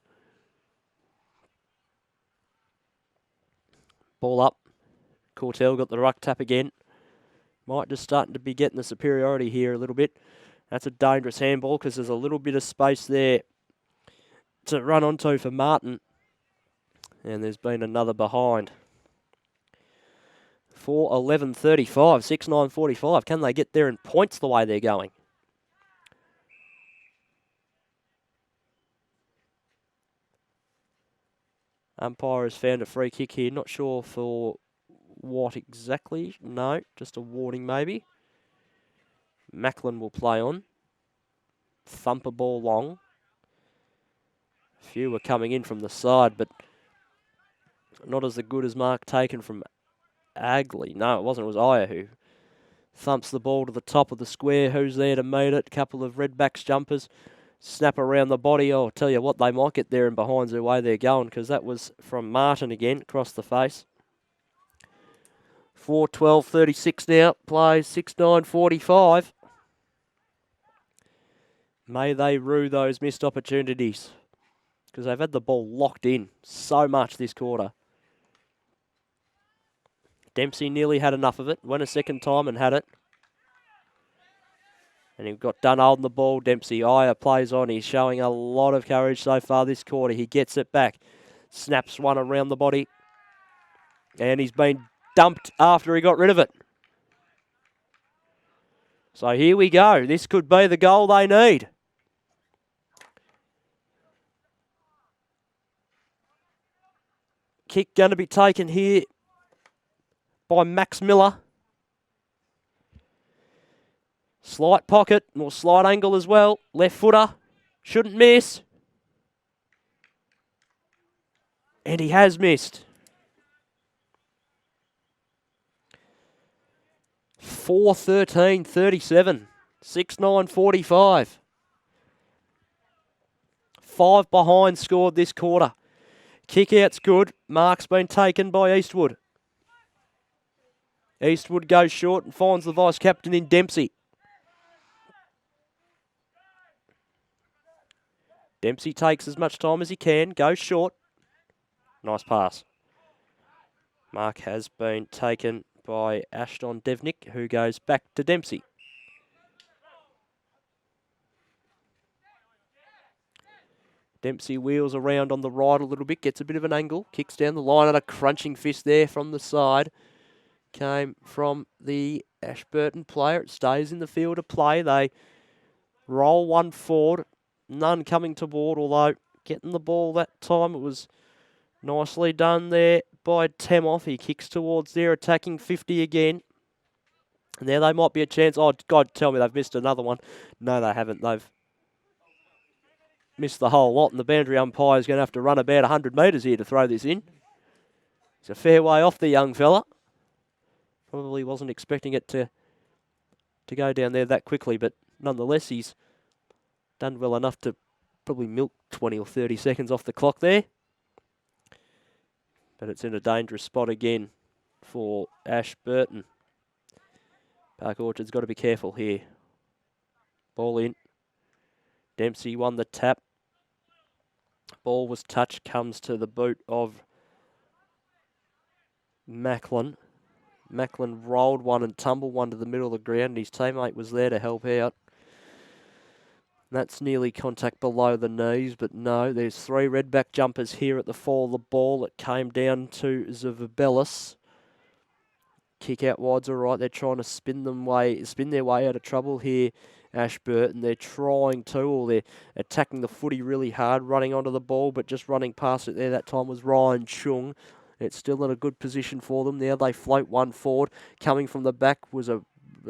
Ball up. Cortell got the ruck tap again. Might just starting to be getting the superiority here a little bit. That's a dangerous handball because there's a little bit of space there to run onto for Martin. And there's been another behind. 4:11:35, 6:9:45. Can they get there in points the way they're going? Umpire has found a free kick here. Not sure for what exactly. No, just a warning maybe. Macklin will play on. Thumper ball long. A few were coming in from the side, but not as good as mark taken from Agley. No, it wasn't. It was Aya who thumps the ball to the top of the square. Who's there to meet it? Couple of Redbacks jumpers. Snap around the body. Oh, I'll tell you what, they might get there and behind the way they're going because that was from Martin again, across the face. 4:12:36 now. Play 6:9:45. May they rue those missed opportunities because they've had the ball locked in so much this quarter. Dempsey nearly had enough of it. Went a second time and had it. And he got done holding the ball. Dempsey, Aya plays on. He's showing a lot of courage so far this quarter. He gets it back. Snaps one around the body. And he's been dumped after he got rid of it. So here we go. This could be the goal they need. Kick going to be taken here by Max Miller. Slight pocket, or slight angle as well. Left footer, shouldn't miss. And he has missed. 4:13:37, 6:9:45. 5 behind scored this quarter. Kick out's good. Mark's been taken by Eastwood. Eastwood goes short and finds the vice captain in Dempsey. Dempsey takes as much time as he can, goes short. Nice pass. Mark has been taken by Ashton Devnick, who goes back to Dempsey. Dempsey wheels around on the right a little bit, gets a bit of an angle, kicks down the line, and a crunching fist there from the side. Came from the Ashburton player. It stays in the field of play. They roll one forward. None coming toward, although getting the ball that time, it was nicely done there by Temoff. He kicks towards their attacking 50 again. And there they might be a chance. Oh, God, tell me they've missed another one. No, they haven't. They've missed the whole lot, and the boundary umpire is going to have to run about 100 metres here to throw this in. It's a fair way off the young fella. Probably wasn't expecting it to go down there that quickly, but nonetheless, he's done well enough to probably milk 20 or 30 seconds off the clock there. But it's in a dangerous spot again for Ashburton. Park Orchard's got to be careful here. Ball in. Dempsey won the tap. Ball was touched, comes to the boot of Macklin. Macklin rolled one and tumbled one to the middle of the ground, and his teammate was there to help out. That's nearly contact below the knees, but no, there's 3 Redback jumpers here at the fall of the ball. It came down to Zavabelis. Kick out wide's all right. They're trying to spin their way out of trouble here, Ashburton. They're trying to, or they're attacking the footy really hard, running onto the ball, but just running past it there. That time was Ryan Chung. It's still in a good position for them. Now they float one forward. Coming from the back was a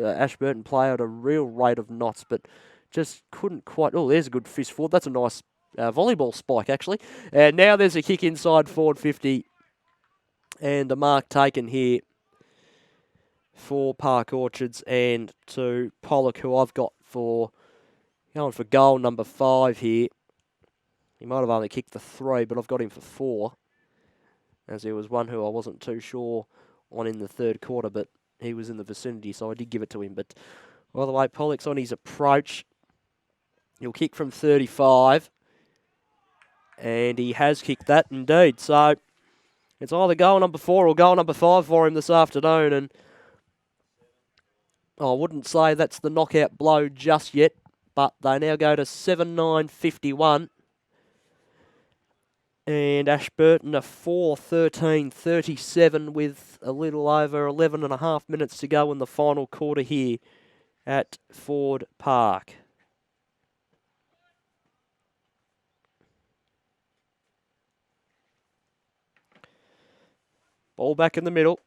Ashburton player at a real rate of knots, but just couldn't quite. Oh, there's a good fist forward. That's a nice volleyball spike, actually. And now there's a kick inside forward 50. And a mark taken here for Park Orchards and to Pollock, who I've got for going for goal number 5 here. He might have only kicked for 3, but I've got him for 4. As there was one who I wasn't too sure on in the third quarter, but he was in the vicinity, so I did give it to him. But by the way, Pollock's on his approach. He'll kick from 35. And he has kicked that indeed. So it's either goal number 4 or goal number 5 for him this afternoon. And I wouldn't say that's the knockout blow just yet, but they now go to 7-9-51. And Ashburton are 4-13-37 with a little over 11.5 minutes to go in the final quarter here at Ford Park. Ball back in the middle.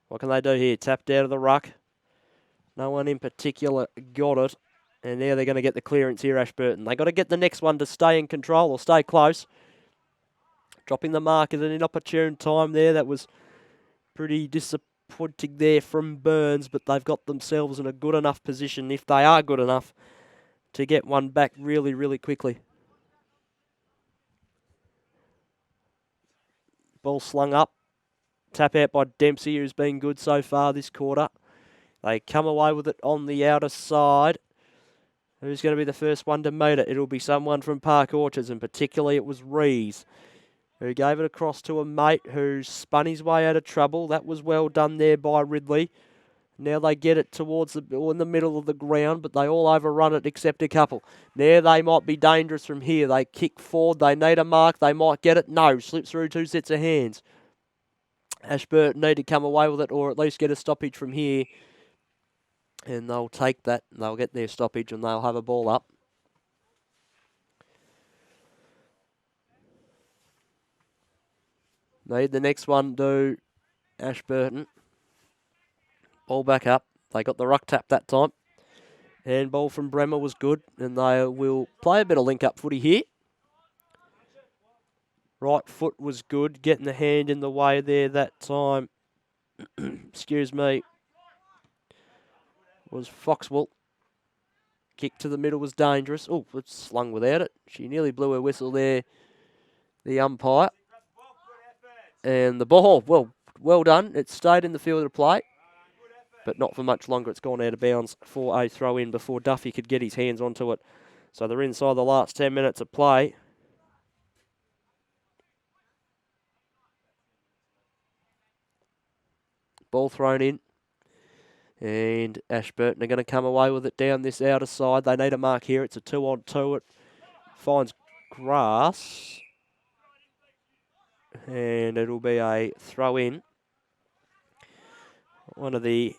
What can they do here? Tapped out of the ruck. No one in particular got it. And now they're going to get the clearance here, Ashburton. They've got to get the next one to stay in control or stay close. Dropping the mark at an inopportune time there. That was pretty disappointing there from Burns, but they've got themselves in a good enough position, if they are good enough, to get one back really, really quickly. Ball slung up. Tap out by Dempsey, who's been good so far this quarter. They come away with it on the outer side. Who's going to be the first one to meet it? It'll be someone from Park Orchards, and particularly it was Rees, who gave it across to a mate who spun his way out of trouble. That was well done there by Ridley. Now they get it towards in the middle of the ground, but they all overrun it except a couple. Now they might be dangerous from here. They kick forward. They need a mark. They might get it. No, slips through two sets of hands. Ashburton need to come away with it or at least get a stoppage from here. And they'll take that. They'll get their stoppage and they'll have a ball up. Need the next one to Ashburton. Ball back up. They got the ruck tap that time. And ball from Bremer was good. And they will play a bit of link-up footy here. Right foot was good. Getting the hand in the way there that time. Excuse me. Was Foxwell. Kick to the middle was dangerous. Oh, it's slung without it. She nearly blew her whistle there, the umpire. And the ball, well done. It stayed in the field of play, but not for much longer. It's gone out of bounds for a throw-in before Duffy could get his hands onto it. So they're inside the last 10 minutes of play. Ball thrown in. And Ashburton are going to come away with it down this outer side. They need a mark here. It's a 2-on-2. It finds grass. And it'll be a throw in. One of the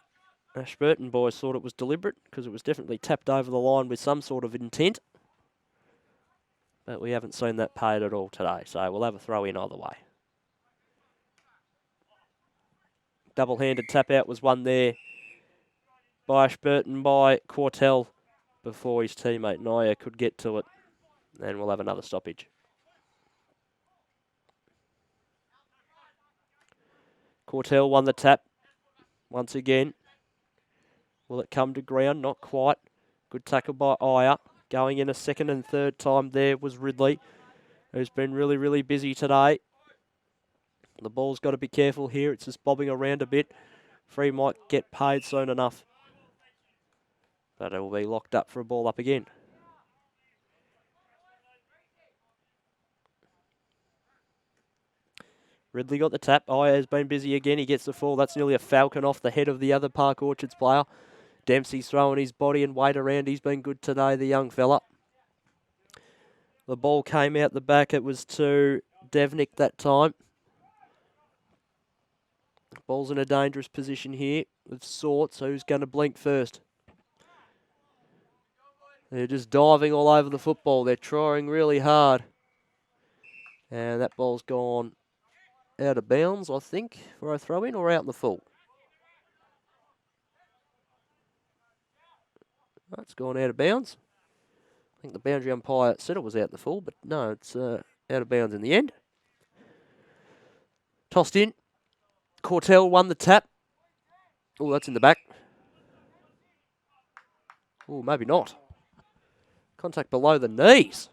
Ashburton boys thought it was deliberate because it was definitely tapped over the line with some sort of intent. But we haven't seen that paid at all today. So we'll have a throw in either way. Double-handed tap out was one there by Ashburton by Quartel before his teammate Naya could get to it. And we'll have another stoppage. Quartel won the tap once again. Will it come to ground? Not quite. Good tackle by Aya. Going in a second and third time there was Ridley, who's been really, really busy today. The ball's got to be careful here. It's just bobbing around a bit. Free might get paid soon enough. But it will be locked up for a ball up again. Ridley got the tap. Aya has been busy again. He gets the fall. That's nearly a falcon off the head of the other Park Orchards player. Dempsey's throwing his body and weight around. He's been good today, the young fella. The ball came out the back. It was to Devnick that time. Ball's in a dangerous position here with sorts. Who's going to blink first? They're just diving all over the football. They're trying really hard. And that ball's gone out of bounds, I think, for a throw-in or out in the full. That's gone out of bounds. I think the boundary umpire said it was out in the full, but no, it's out of bounds in the end. Tossed in. Quartel won the tap. Oh, that's in the back. Oh, maybe not. Contact below the knees.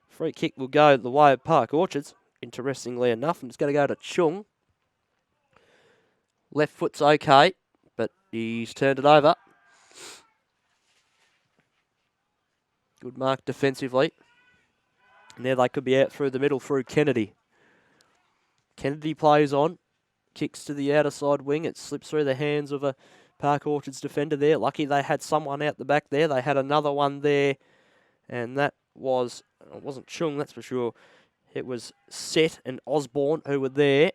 Free kick will go the way of Park Orchards, interestingly enough, and it's going to go to Chung. Left foot's okay, but he's turned it over. Good mark defensively. Now they could be out through the middle through Kennedy. Kennedy plays on. Kicks to the outer side wing. It slips through the hands of a Park Orchards defender there. Lucky they had someone out the back there. They had another one there. And that was, it wasn't Chung, that's for sure. It was Set and Osborne who were there.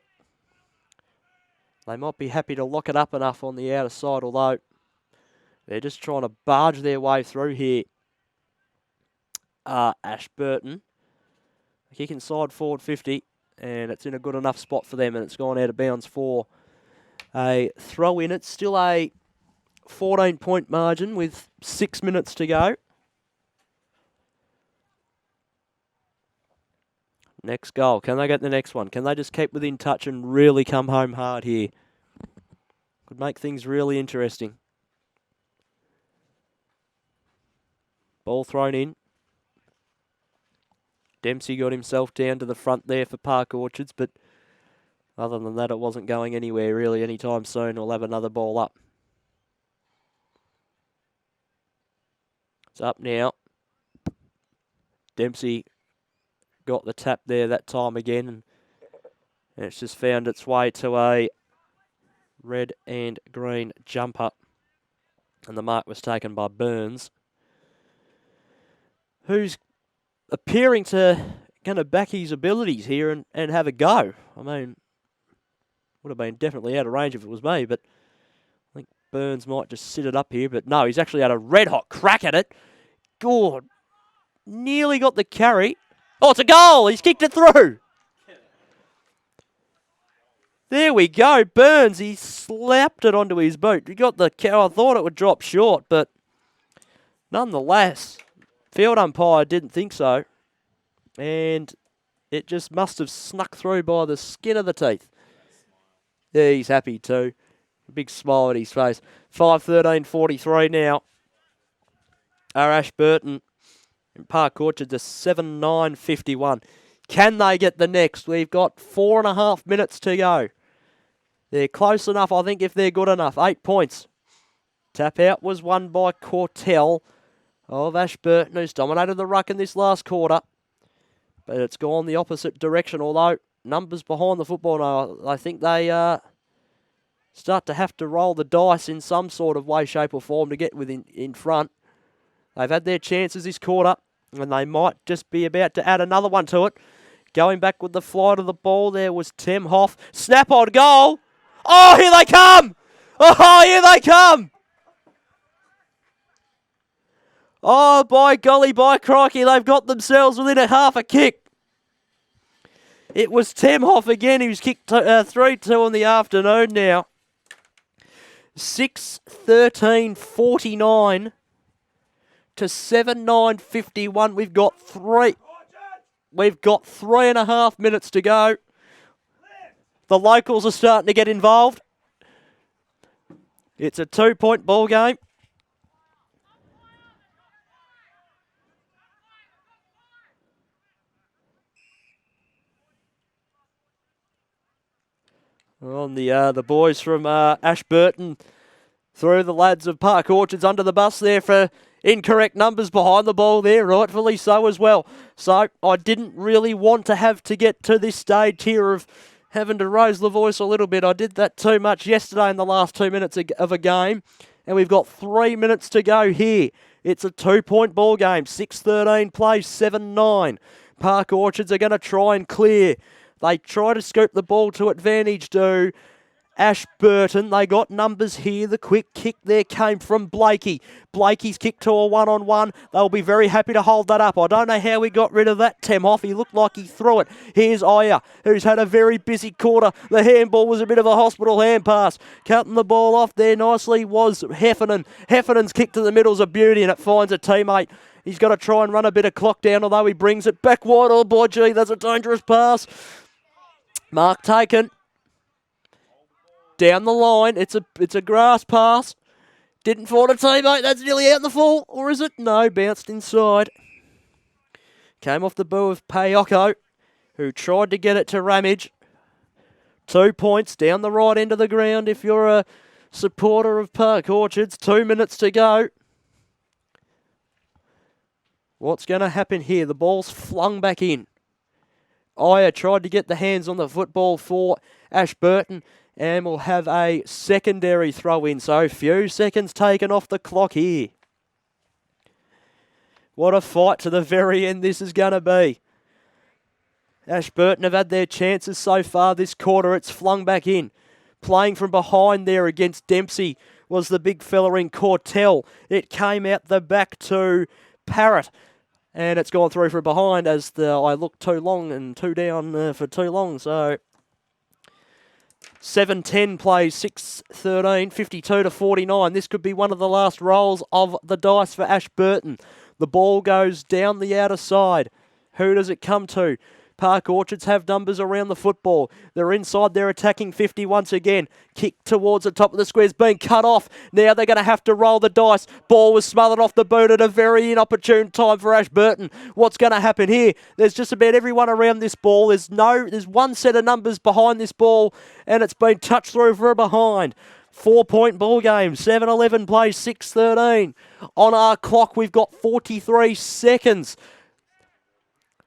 They might be happy to lock it up enough on the outer side, although they're just trying to barge their way through here. Ashburton. Kick inside forward 50, and it's in a good enough spot for them, and it's gone out of bounds for a throw in. It's still a 14-point margin with 6 minutes to go. Next goal. Can they get the next one? Can they just keep within touch and really come home hard here? Could make things really interesting. Ball thrown in. Dempsey got himself down to the front there for Park Orchards, but other than that, it wasn't going anywhere really anytime soon. We'll have another ball up. It's up now. Dempsey got the tap there that time again, and it's just found its way to a red and green jumper, and the mark was taken by Burns, who's appearing to going to back his abilities here and have a go. I mean, would have been definitely out of range if it was me, but I think Burns might just sit it up here, but no, he's actually had a red-hot crack at it. God, nearly got the carry. Oh, it's a goal! He's kicked it through! There we go. Burns, he slapped it onto his boot. He got the cow. I thought it would drop short, but nonetheless, field umpire didn't think so. And it just must have snuck through by the skin of the teeth. Yeah, he's happy too. Big smile at his face. 5:13:43 now. Our Ashburton in Park Orchards are 7:09:51. Can they get the next? We've got 4.5 minutes to go. They're close enough, I think, if they're good enough. 8 points. Tap out was won by Cortell of Ashburton, who's dominated the ruck in this last quarter. But it's gone the opposite direction, although numbers behind the football now. I think they start to have to roll the dice in some sort of way, shape or form to get in front. They've had their chances this quarter, and they might just be about to add another one to it. Going back with the flight of the ball, there was Tim Hoff. Snap on goal. Oh, here they come. Oh, here they come. Oh, by golly, by crikey, they've got themselves within a half a kick. It was Tim Hoff again who's kicked 3-2 in the afternoon now. 6:13:49 to 7:09:51. We've got 3.5 minutes to go. The locals are starting to get involved. It's a 2-point ball game. On the boys from Ashburton through the lads of Park Orchards under the bus there for incorrect numbers behind the ball there, rightfully so as well. So I didn't really want to have to get to this stage here of having to raise the voice a little bit. I did that too much yesterday in the last 2 minutes of a game, and we've got 3 minutes to go here. It's a 2-point ball game. 6:13 plays 7-9. Park Orchards are going to try and clear. They try to scoop the ball to advantage to Ashburton. They got numbers here. The quick kick there came from Blakey. Blakey's kick to a one-on-one. They'll be very happy to hold that up. I don't know how we got rid of that, Tim Hoff. He looked like he threw it. Here's Aya, who's had a very busy quarter. The handball was a bit of a hospital hand pass. Cutting the ball off there nicely was Heffernan. Heffernan's kick to the middle's a beauty, and it finds a teammate. He's got to try and run a bit of clock down, although he brings it back wide. Oh, boy, gee, that's a dangerous pass. Mark taken. Down the line. It's a grass pass. Didn't find a teammate. That's nearly out in the full. Or is it? No, bounced inside. Came off the bow of Payoko, who tried to get it to Ramage. 2 points down the right end of the ground if you're a supporter of Park Orchards. 2 minutes to go. What's going to happen here? The ball's flung back in. Aya tried to get the hands on the football for Ashburton. And we'll have a secondary throw in. So few seconds taken off the clock here. What a fight to the very end this is going to be. Ashburton have had their chances so far this quarter. It's flung back in. Playing from behind there against Dempsey was the big fella in Cortell. It came out the back to Parrott. And it's gone through from behind as I looked too long and too down for too long. So 7-10 plays 6-13, 52-49. This could be one of the last rolls of the dice for Ashburton. The ball goes down the outer side. Who does it come to? Park Orchards have numbers around the football. They're inside their attacking 50 once again. Kick towards the top of the square's been cut off. Now they're going to have to roll the dice. Ball was smothered off the boot at a very inopportune time for Ashburton. What's going to happen here? There's just about everyone around this ball. There's one set of numbers behind this ball, and it's been touched through from behind. 4-point ball game. 7-11 plays 6-13. On our clock, we've got 43 seconds.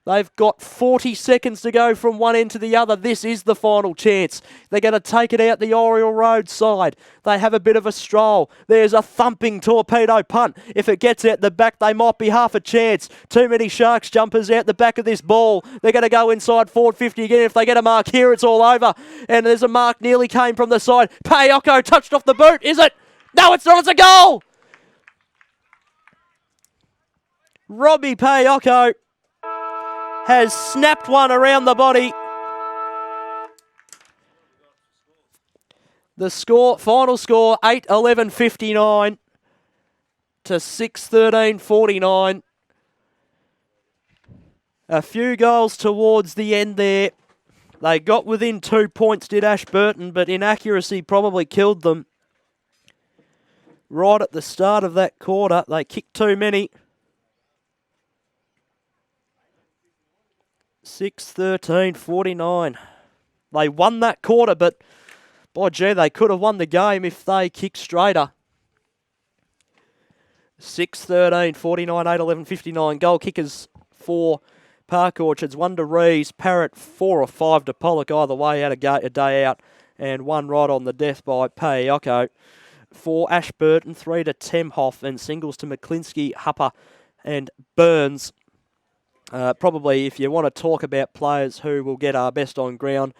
They've got 40 seconds to go from one end to the other. This is the final chance. They're going to take it out the Oriel Road side. They have a bit of a stroll. There's a thumping torpedo punt. If it gets out the back, they might be half a chance. Too many Sharks jumpers out the back of this ball. They're going to go inside forward 50 again. If they get a mark here, it's all over. And there's a mark nearly came from the side. Payoko touched off the boot. Is it? No, it's not. It's a goal. Robbie Payoko has snapped one around the body. The final score, 8-11-59 to 6-13-49. A few goals towards the end there. They got within 2 points, did Ashburton, but inaccuracy probably killed them. Right at the start of that quarter, they kicked too many. 6-13-49. They won that quarter, but by gee, they could have won the game if they kicked straighter. 6-13-49, 8-11-59. Goal kickers for Park Orchards. 1 to Rees, Parrott 4 or 5 to Pollock. Either way, had a day out, and 1 right on the death by Payoko. For Ashburton, 3 to Temhoff, and singles to McClinsky, Hupper, and Burns. Probably, if you want to talk about players who will get our best on ground,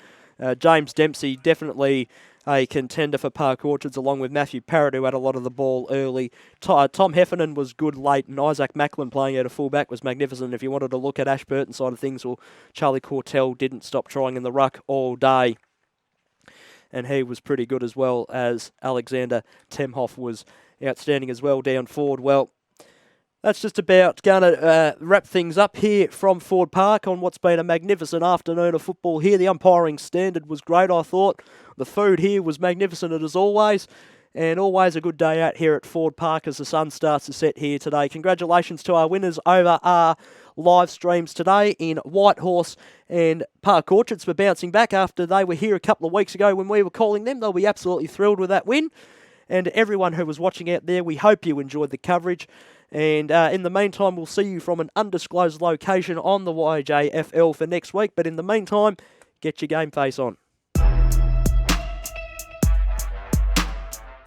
James Dempsey, definitely a contender for Park Orchards, along with Matthew Parrott, who had a lot of the ball early. Tom Heffernan was good late, and Isaac Macklin playing out of fullback was magnificent. If you wanted to look at Ashburton's side of things, well, Charlie Cortell didn't stop trying in the ruck all day, and he was pretty good, as well as Alexander Temhoff was outstanding as well down forward. Well, that's just about going to wrap things up here from Ford Park on what's been a magnificent afternoon of football here. The umpiring standard was great, I thought. The food here was magnificent as always. And always a good day out here at Ford Park as the sun starts to set here today. Congratulations to our winners over our live streams today in Whitehorse and Park Orchards for bouncing back after they were here a couple of weeks ago when we were calling them. They'll be absolutely thrilled with that win. And everyone who was watching out there, we hope you enjoyed the coverage. And in the meantime, we'll see you from an undisclosed location on the YJFL for next week. But in the meantime, get your GameFace on.